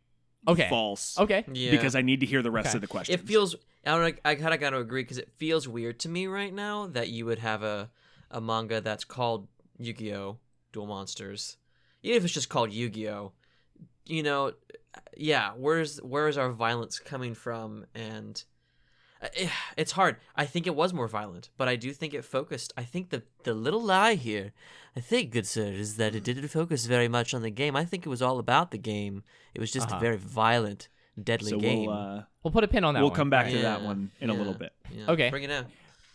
Okay. false. Okay. Yeah. Because I need to hear the rest Okay. of the questions. It feels. I don't know. I kind of got to agree because it feels weird to me right now that you would have a manga that's called Yu-Gi-Oh! Duel Monsters, even if it's just called Yu-Gi-Oh. Yeah. Where's our violence coming from? And it's hard. I think it was more violent, but I do think it focused. I think the little lie here, I think, good sir, is that it didn't focus very much on the game. I think it was all about the game. It was just a very violent, deadly so game. We'll put a pin on that we'll one. come back to Yeah, that one in a little yeah, bit. yeah. Okay. Bring it out.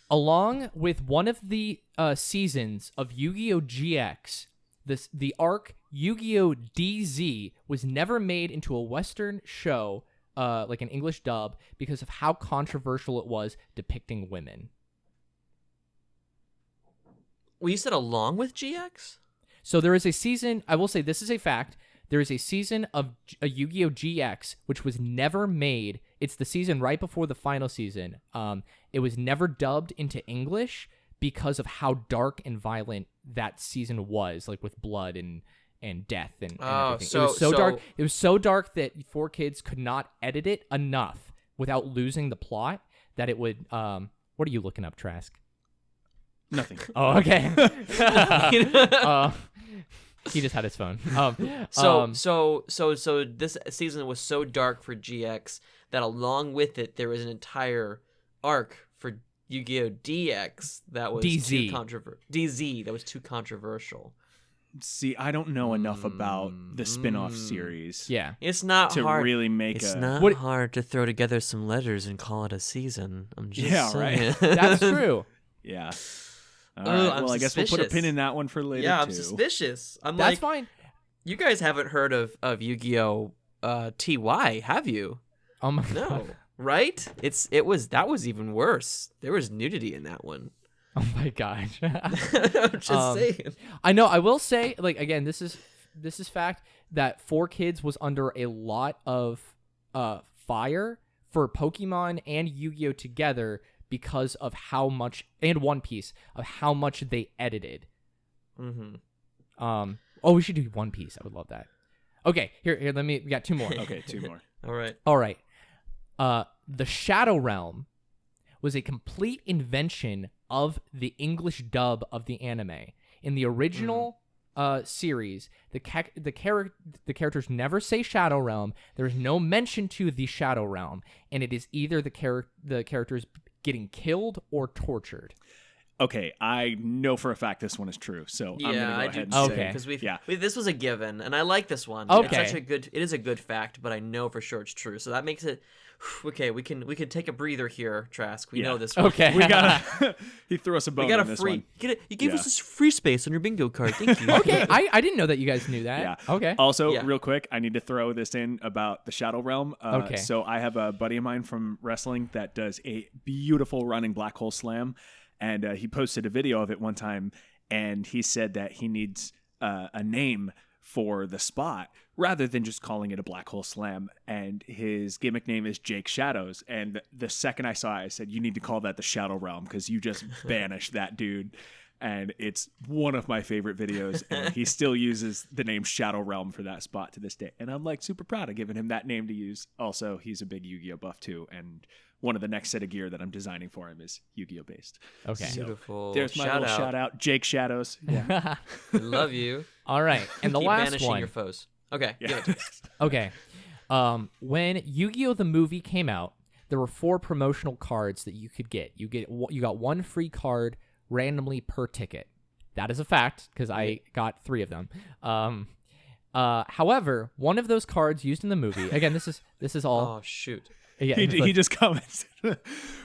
Along with one of the seasons of Yu-Gi-Oh! GX, the arc Yu-Gi-Oh! DZ was never made into a Western show, like an English dub, because of how controversial it was depicting women. Well, you said along with GX? So there is a season, I will say this is a fact, there is a season of a Yu-Gi-Oh! GX which was never made. It's the season right before the final season. It was never dubbed into English because of how dark and violent that season was, like with blood and death and everything. It was so dark. It was so dark that 4Kids could not edit it enough without losing the plot that it would. What are you looking up, Trask? Nothing. Oh, okay. He just had his phone. So this season was so dark for GX that along with it there was an entire arc for Yu-Gi-Oh! DX that was DZ. DZ that was too controversial. See, I don't know enough about the spin-off series. Yeah. It's not to hard. really make it's a. not hard to throw together some letters and call it a season. I'm just saying. Right. That's true. Yeah. All Oh, right. I'm Well, I guess we'll put a suspicious. pin in that one for later. Yeah, I'm too. suspicious. I'm That's like, fine. you guys haven't heard of Yu-Gi-Oh! TY, have you? Oh my No, God. right? That was even worse. There was nudity in that one. Oh my gosh. I'm just saying. I know. I will say, like, again, this is fact that 4Kids was under a lot of fire for Pokemon and Yu-Gi-Oh! Together because of how much, and One Piece, of how much they edited. Mm-hmm. Oh, we should do One Piece. I would love that. Okay, here, we got two more. Okay, two more. All All right. right. The Shadow Realm was a complete invention of the English dub of the anime. In the original series, the characters never say Shadow Realm. There is no mention to the Shadow Realm, and it is either the characters getting killed or tortured. Okay, I know for a fact this one is true, so I'm gonna go ahead and say. Because Yeah. this was a given, and I like this one. Okay. It is a good fact, but I know for sure it's true. So that makes it okay. We can take a breather here, Trask. We know this one. Okay. We gotta. He threw us a bone We got on a this free. one. You gave Yeah. us this free space on your bingo card. Thank you. Okay, I didn't know that you guys knew that. Yeah. Okay. Also, Yeah. real quick, I need to throw this in about the Shadow Realm. Okay. So I have a buddy of mine from wrestling that does a beautiful running black hole slam, and he posted a video of it one time, and he said that he needs a name for the spot rather than just calling it a black hole slam, and his gimmick name is Jake Shadows. And the second I saw it, I said, you need to call that the Shadow Realm because you just banished that dude. And it's one of my favorite videos, and he still uses the name Shadow Realm for that spot to this day. And I'm like super proud of giving him that name to use. Also, he's a big Yu-Gi-Oh buff too, and one of the next set of gear that I'm designing for him is Yu-Gi-Oh based. Okay. So, Beautiful. there's my little shout out, Jake Shadows. Yeah. I love you. All right. And the Keep last banishing one. your foes. Okay. Yeah. give it to us. Okay. When Yu-Gi-Oh! The movie came out, there were 4 promotional cards that you could get. You got 1 free card randomly per ticket. That is a fact because I got 3 of them. However, one of those cards used in the movie. Again, this is all. Oh shoot. Yeah, he just comments.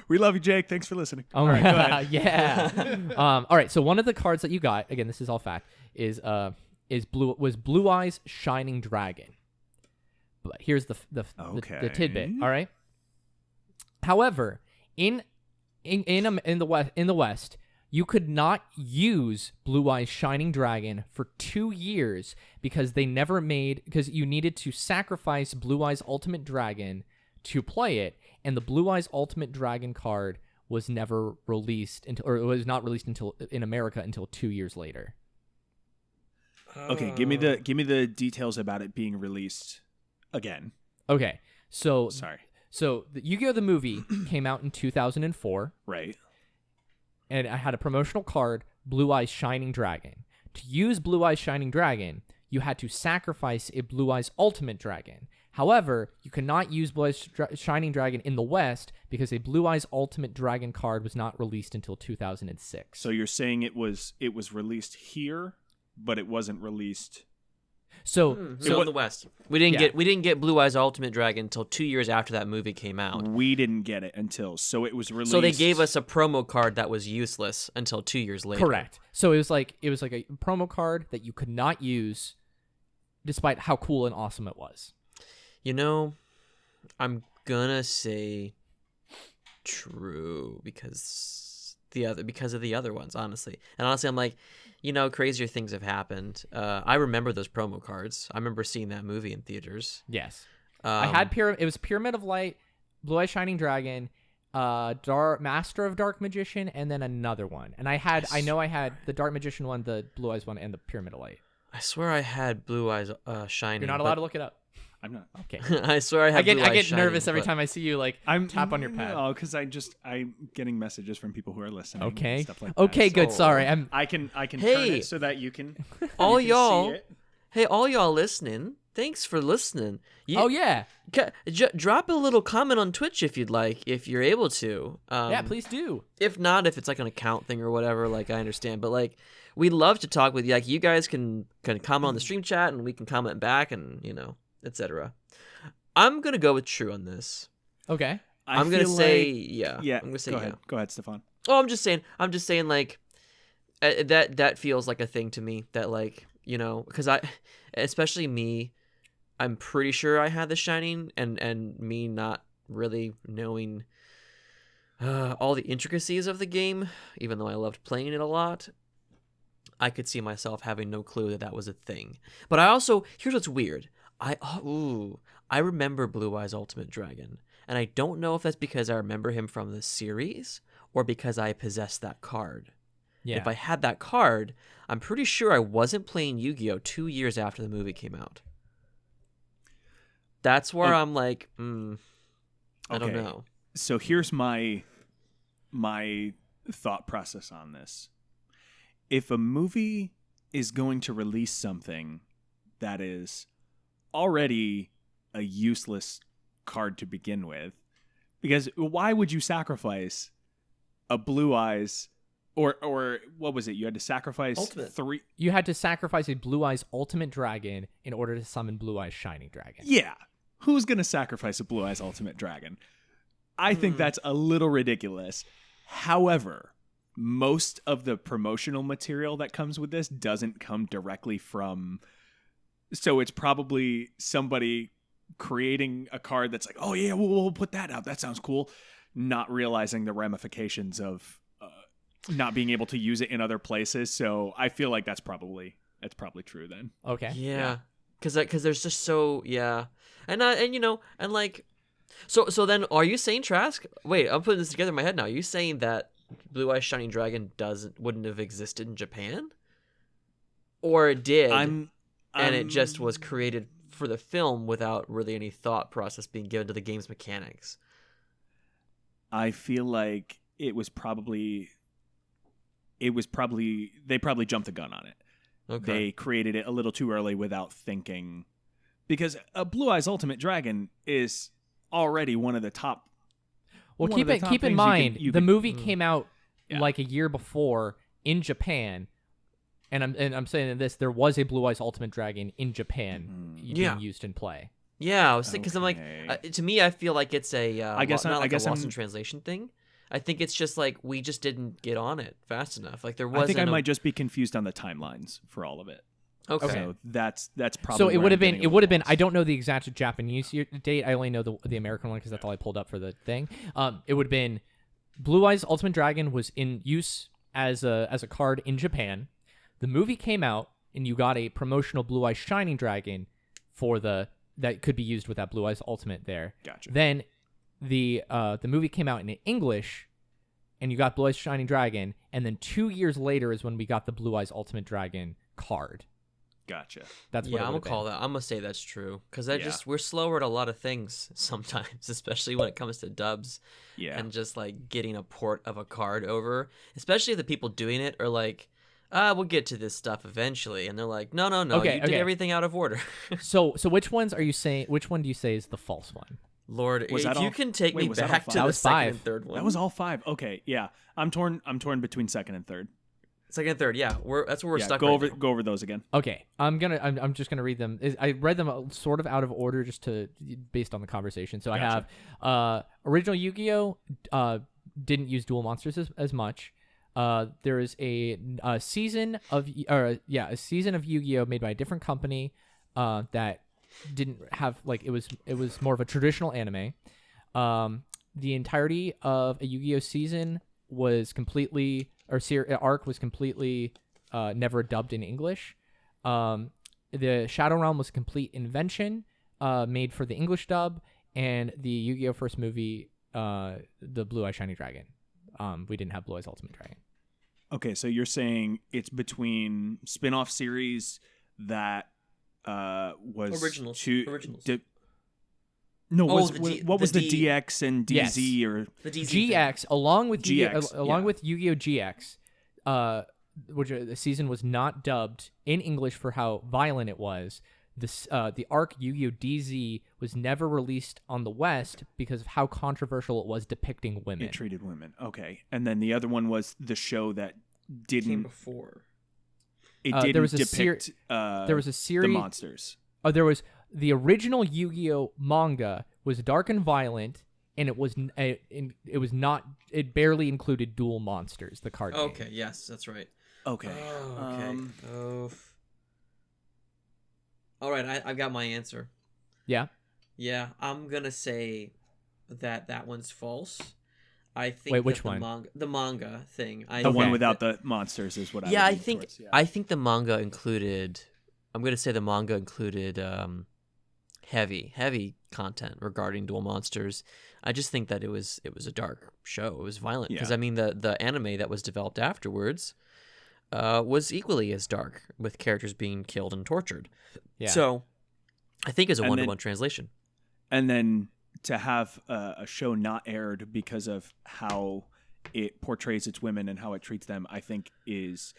We love you, Jake. Thanks for listening. Oh, All right, go ahead. yeah. All right. So one of the cards that you got, again, this is all fact, was Blue Eyes Shining Dragon. But here's the tidbit. All right. However, in the West, you could not use Blue Eyes Shining Dragon for 2 years because you needed to sacrifice Blue Eyes Ultimate Dragon to play it, and the Blue Eyes Ultimate Dragon card was never released or it was not released until in America until 2 years later. Okay, give me the details about it being released again. Okay, so Sorry. the Yu-Gi-Oh! The movie came out in 2004, Right. and I had a promotional card, Blue Eyes Shining Dragon. To use Blue Eyes Shining Dragon, you had to sacrifice a Blue Eyes Ultimate Dragon. However, you cannot use Blue Eyes Shining Dragon in the West because a Blue Eyes Ultimate Dragon card was not released until 2006. So you're saying it was released here, but it wasn't released So So in the West, we didn't get Blue Eyes Ultimate Dragon until 2 years after that movie came out. We didn't get it until it was released. So they gave us a promo card that was useless until 2 years later. correct. So it was like a promo card that you could not use, despite how cool and awesome it was. You know, I'm gonna say true because of the other ones, honestly. And honestly, I'm like, crazier things have happened. I remember those promo cards. I remember seeing that movie in theaters. Yes. I had it was Pyramid of Light, Blue Eyes Shining Dragon, Master of Dark Magician, and then another one. And I know I had the Dark Magician one, the Blue Eyes one, and the Pyramid of Light. I swear I had Blue Eyes Shining. You're not allowed to look it up. I'm not. Okay. I swear I had Blue Eyes I get Shining, nervous every but- time I see you tap on your pad. No, because I'm getting messages from people who are listening. Okay. And stuff like that. Okay, good. So- Sorry. I can turn Hey. it so that you can. All you can y'all, see it. hey, all y'all listening, thanks for listening. Oh yeah. Drop a little comment on Twitch if you'd like, if you're able to. Yeah, please do. If not, if it's like an account thing or whatever, I understand. But we'd love to talk with you. You guys can comment on the stream chat and we can comment back and etc. I'm gonna go with true on this. Okay. I'm gonna feel say like- yeah. Yeah. I'm gonna say go yeah. ahead. Go ahead, Stefan. Oh, I'm just saying that feels like a thing to me that because especially me, I'm pretty sure I had The Shining and me not really knowing all the intricacies of the game, even though I loved playing it a lot. I could see myself having no clue that was a thing. But I also, here's what's weird. I remember Blue Eyes Ultimate Dragon, and I don't know if that's because I remember him from the series or because I possessed that card. Yeah. If I had that card, I'm pretty sure I wasn't playing Yu-Gi-Oh! 2 years after the movie came out. That's where I'm like, I don't Okay. know. So here's my thought process on this. If a movie is going to release something that is already a useless card to begin with, because why would you sacrifice a Blue Eyes or what was it? You had to sacrifice Ultimate. 3. You had to sacrifice a Blue Eyes Ultimate Dragon in order to summon Blue Eyes Shining Dragon. Yeah. Who's going to sacrifice a Blue Eyes Ultimate Dragon? I think that's a little ridiculous. However, most of the promotional material that comes with this doesn't come directly from... So it's probably somebody creating a card that's like, oh yeah, we'll put that out. That sounds cool. Not realizing the ramifications of not being able to use it in other places. So I feel like that's probably true then. Okay. Yeah, because there's just so so then are you saying Trask? Wait, I'm putting this together in my head now. Are you saying that Blue Eyes Shining Dragon wouldn't have existed in Japan, or it did, and it just was created for the film without really any thought process being given to the game's mechanics? I feel like they probably jumped the gun on it. Okay. They created it a little too early without thinking, because a Blue Eyes Ultimate Dragon is already one of the top. Well, one of the top keep in things mind you the can- movie came out Yeah. like a year before in Japan, and I'm saying this, there was a Blue Eyes Ultimate Dragon in Japan Yeah. being used in play. Yeah, I was thinking because I'm Okay. like, to me, I feel like it's a I guess not I like guess a lost I'm- in translation thing. I think it's just like we just didn't get on it fast enough. Like there I wasn't. think I might just be confused on the timelines for all of it. Okay. So that's probably. So it where would I'm have been. getting It a would have little been. I don't know the exact Japanese date. I only know the American one because that's all I pulled up for the thing. It would have been Blue Eyes Ultimate Dragon was in use as a card in Japan. The movie came out, and you got a promotional Blue Eyes Shining Dragon that could be used with that Blue Eyes Ultimate there. Gotcha. Then the movie came out in English, and you got Blue Eyes Shining Dragon, and then 2 years later is when we got the Blue Eyes Ultimate Dragon card. Gotcha. That's what Yeah, it I'm would gonna have call that. I'm gonna say that's true because Yeah. we're slower at a lot of things sometimes, especially when it comes to dubs Yeah. and just like getting a port of a card over. Especially if the people doing it are like, we'll get to this stuff eventually, and they're like, no, Okay, you did okay. everything out of order. So which ones are you saying? Which one do you say is the false one? Lord, Was if that you all- can take wait, me was that all back five? to That the was second five. and third one. That was all 5. Okay, yeah. I'm torn between second and third. Second and third, yeah. That's where we're Yeah, stuck. go right over now. go over those again. Okay, I'm just gonna read them. I read them sort of out of order, just based on the conversation. So Gotcha. I have original Yu-Gi-Oh! Didn't use dual monsters as much. There is a season of a season of Yu-Gi-Oh! Made by a different company that didn't have it was more of a traditional anime. The entirety of a Yu-Gi-Oh! Season was completely arc was completely never dubbed in English. The Shadow Realm was a complete invention made for the English dub, and the Yu-Gi-Oh! First movie, the Blue Eye Shiny Dragon. We didn't have Blue Eyes Ultimate Dragon. Okay, so you're saying it's between spin-off series that was Originals. No, Oh, was the what was the D- DX and DZ or The DZ thing. GX along with GX, along yeah. with Yu-Gi-Oh! GX, which the season was not dubbed in English for how violent it was. The arc Yu-Gi-Oh! DZ was never released on the West because of how controversial it was depicting women. it treated women? Okay, and then the other one was the show that Came didn't before. didn't there was a depict there was a the series. monsters. There was the original Yu-Gi-Oh! Manga was dark and violent, and it was not. It barely included dual monsters. The card game. Okay, yes, that's right. Okay. Oh, okay. All right, I've got my answer. Yeah. Yeah, I'm gonna say that one's false. I think. Wait, which that one? The manga thing. The one Okay. without the monsters is what I. Yeah, would I lean think. towards, yeah. I think the manga included. I'm gonna say the manga included heavy content regarding dual monsters. I just think that it was a dark show. It was violent because Yeah. I mean the anime that was developed afterwards was equally as dark, with characters being killed and tortured. Yeah. So I think it's a And then- 1-to-1 translation. And then to have a show not aired because of how it portrays its women and how it treats them, I think is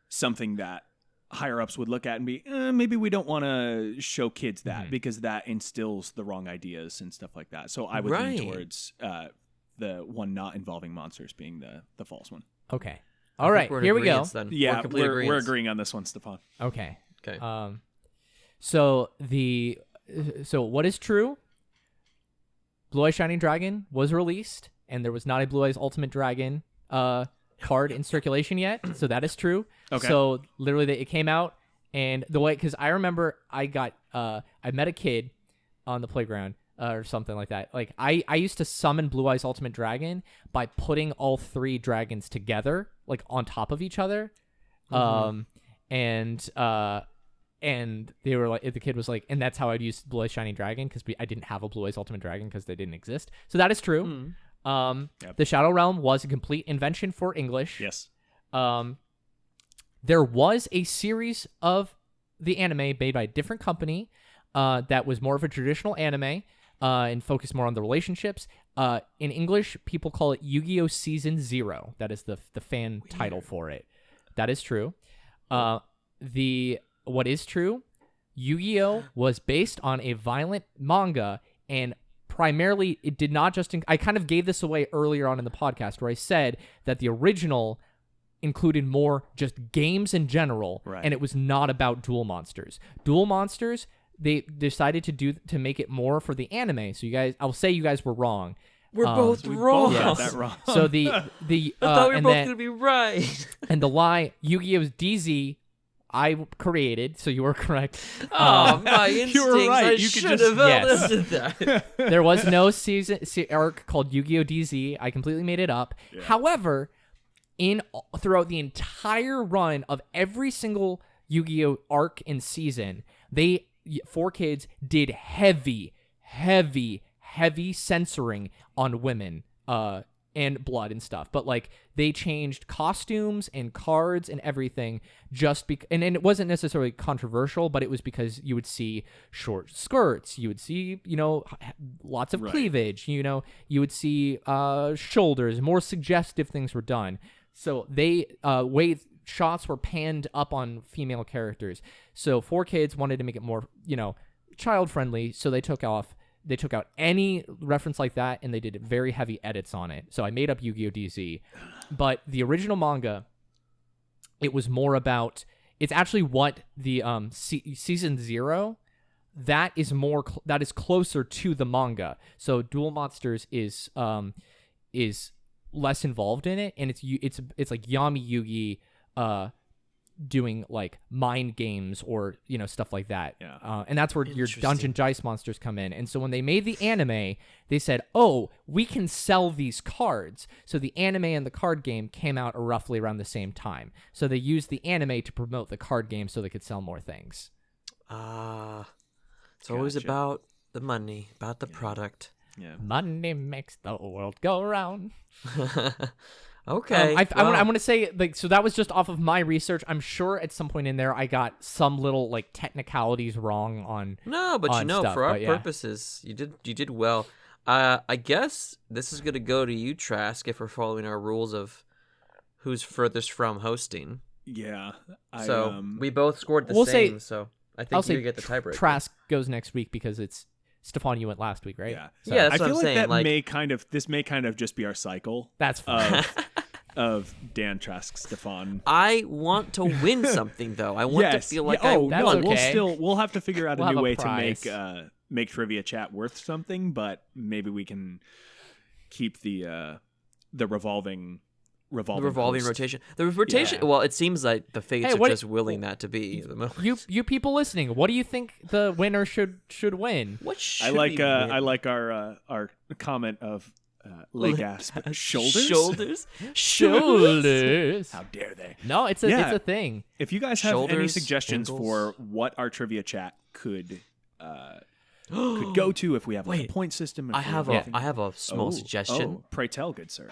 something that higher ups would look at and be, maybe we don't want to show kids that because that instills the wrong ideas and stuff like that. So I would Right. lean towards the one not involving monsters being the false one. Okay. All right. We're in Here we go. agreeance then. Yeah, we're complete we're agreeance. agreeing on this one, Stefan. Okay. Okay. So what is true? Blue Eyes Shining Dragon was released, and there was not a Blue Eyes Ultimate Dragon card in circulation yet. So that is true. Okay. So literally, it came out, and the way, because I remember I met a kid on the playground or something like that. Like I used to summon Blue Eyes Ultimate Dragon by putting all three dragons together, like on top of each other. And they were like, the kid was like, and that's how I'd use Blue Eyes Shining Dragon, because I didn't have a Blue Eyes Ultimate Dragon because they didn't exist. So that is true. Yep. The Shadow Realm was a complete invention for English. Yes. There was a series of the anime made by a different company that was more of a traditional anime and focused more on the relationships. In English, people call it Yu-Gi-Oh! Season 0. That is the fan title for it. That is true. What is true, Yu-Gi-Oh! Was based on a violent manga, and primarily it did not just... I kind of gave this away earlier on in the podcast where I said that the original included more just games in general, Right. and it was not about duel monsters. Duel monsters, they decided to make it more for the anime. So you guys, I'll say you guys were wrong. We're both We wrong. both got Yes. that wrong. So the I thought we were and both then- gonna be right. and the lie Yu-Gi-Oh's DZ I created, so you were correct. Oh, my instincts! you were right. I You could should just- have Yes. listened to that. There was no arc called Yu-Gi-Oh! DZ. I completely made it up. Yeah. However, throughout the entire run of every single Yu-Gi-Oh! Arc and season, 4Kids did heavy censoring on women and blood and stuff. But like they changed costumes and cards and everything just and it wasn't necessarily controversial, but it was because you would see short skirts, you would see, lots of Right. cleavage, you would see shoulders, more suggestive things were done. So they shots were panned up on female characters. So 4Kids wanted to make it more, child friendly, so they took out any reference like that, and they did very heavy edits on it. So I made up Yu-Gi-Oh! DZ. But the original manga it was more about. It's actually what the season 0. That is that is closer to the manga. So Duel Monsters is less involved in it, and it's like Yami Yugi doing like mind games or stuff like that. Yeah. And that's where your Dungeon Dice monsters come in. And so when they made the anime, they said, "Oh, we can sell these cards." So the anime and the card game came out roughly around the same time. So they used the anime to promote the card game so they could sell more things. It's always Gotcha. about the money, about the product. Yeah. Money makes the world go round. Okay. I want to say, like, so that was just off of my research. I'm sure at some point in there I got some little like technicalities wrong on. No, but on stuff, for our but yeah. purposes, you did well. I guess this is gonna go to you, Trask, if we're following our rules of who's furthest from hosting. Yeah. So we both scored the We'll same. say- So I I'll think say you get the tiebreaker. Trask goes next week because it's Stefan. You went last week, right? Yeah. So Yeah, that's I what feel I'm like saying. that Like, may kind of just be our cycle that's fine. of Dan, Trask, Stefan. I want to win something though. I want to feel like I That's no, okay. we'll have to figure out We'll a have new a way prize. to make trivia chat worth something, but maybe we can keep the revolving host. rotation. The rotation. Yeah. Well, it seems like the fates Hey, are what- just willing that to be. The moment. you people listening, what do you think the winner should win? What should I like we win? I like our comment of leg gasp shoulders. Shoulders. How dare they? No, it's Yeah. a thing. If you guys have any Shoulders, suggestions ankles. for what our trivia chat could go to, if we have like Wait, a point system, if I we have anything- a small suggestion. Oh, pray tell, good sir.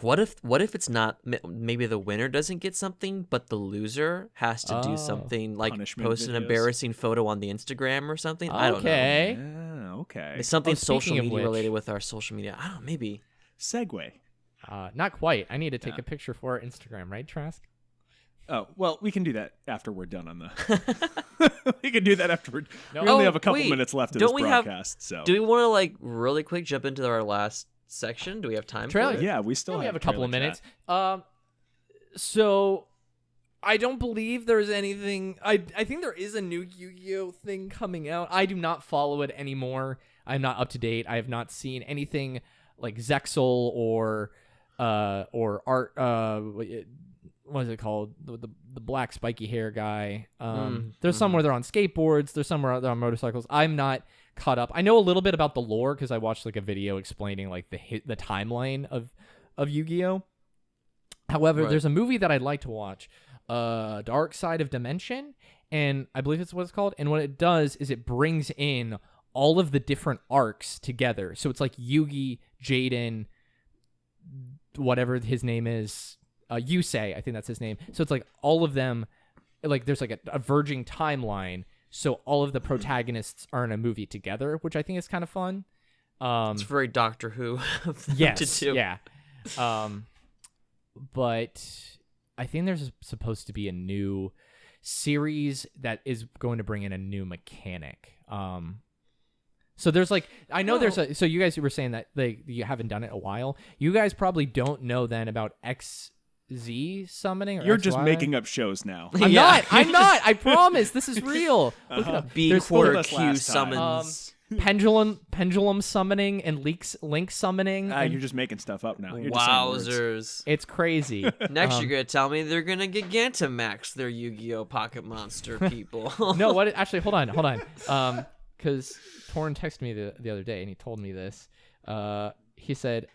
What if it's not? Maybe the winner doesn't get something, but the loser has to do Oh. something like Punishment post an videos. embarrassing photo on the Instagram or something. I don't know. Okay. Yeah, okay. It's something speaking social of media which- related with our social media. I don't know. Maybe. Segue. Not quite. I need to take Yeah. a picture for our Instagram, right, Trask? Oh, well, we can do that after we're done on the. We can do that afterward. No. We only Oh, have a couple wait. minutes left of Don't this we have- broadcast, so. Do we want to like really quick jump into our last section? Do we have time Trailer. for it? Yeah, we still we have a couple of trailer minutes. chat. So I don't believe there's anything. I think there is a new Yu-Gi-Oh thing coming out. I do not follow it anymore. I'm not up to date. I have not seen anything like Zexal or Art. What is it called? The black spiky hair guy. There's some where they're on skateboards. There's some where they're on motorcycles. I'm not caught up. I know a little bit about the lore because I watched like a video explaining like the timeline of Yu-Gi-Oh. However, Right. there's a movie that I'd like to watch, Dark Side of Dimension, and I believe it's what it's called. And what it does is it brings in all of the different arcs together. So it's like Yugi, Jaden, whatever his name is, Yusei, I think that's his name. So it's like all of them, like there's like a verging timeline. So all of the protagonists are in a movie together, which I think is kind of fun. It's very Doctor Who of them Yes, to do. yeah. But I think there's supposed to be a new series that is going to bring in a new mechanic. So there's like, I know there's so you guys were saying that like you haven't done it a while. You guys probably don't know then about XZ summoning. Or You're just XY? making up shows now. I'm Yeah. not. I promise. This is real. Look it up. B There's quarter us Q last time. summons. pendulum summoning and link summoning. and You're just making stuff up now. You're just saying words. Wowzers. it's crazy. Next, you're gonna tell me they're gonna Gigantamax their Yu-Gi-Oh! Pocket Monster people. No, what? Actually, hold on. Because Torrin texted me the other day and he told me this. He said,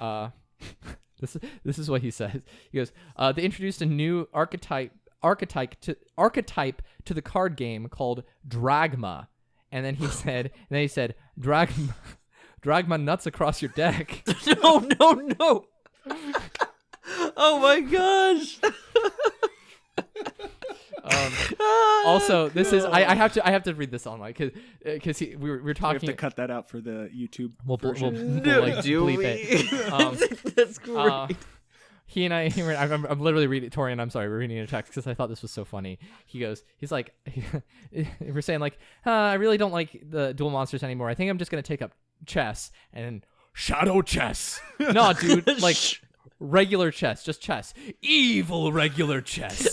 this is what he says. He goes, they introduced a new archetype to the card game called Dragma, and then he said, drag my nuts across your deck. no. Oh my gosh. Also, this is I have to read this online because we were We have talking. to cut that out for the YouTube. We'll version. like, Do bleep we? it. That's great. He and I'm literally reading Torian. I'm sorry, we're reading a text because I thought this was so funny. He's like, we're saying like, I really don't like the Duel Monsters anymore. I think I'm just gonna take up chess and shadow chess. No, dude, like regular chess, just chess, evil regular chess.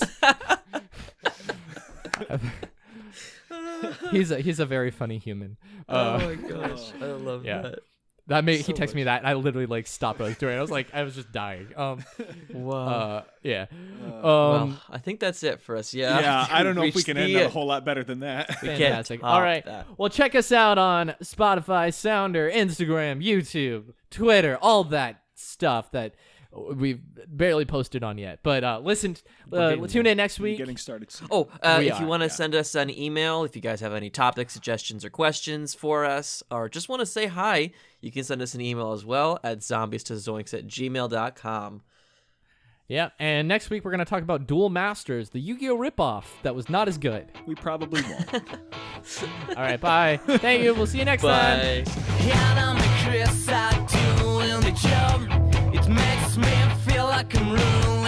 He's a very funny human. Oh my gosh, I love yeah. that. He So texted me that, and I literally like stopped what I was doing. I was just dying. Wow. Yeah. Well, I think that's it for us. Yeah. Yeah, I don't know if we Reached can the end that a end. whole lot better than that. We can't Fantastic. top All right. that. Well, check us out on Spotify, Sounder, Instagram, YouTube, Twitter, all that stuff that we've barely posted on yet. But listen, tune in next week. Getting started soon. Oh, We if you are, want to send us an email, if you guys have any topic suggestions or questions for us, or just want to say hi, you can send us an email as well at zombies2zoinks@gmail.com. Yeah, and next week we're going to talk about Duel Masters, the Yu-Gi-Oh! Ripoff that was not as good. We probably won't. All right, bye. Thank you. We'll see you next time. Bye. I'm a Chris, I do in the job. It makes me feel like I'm ruined.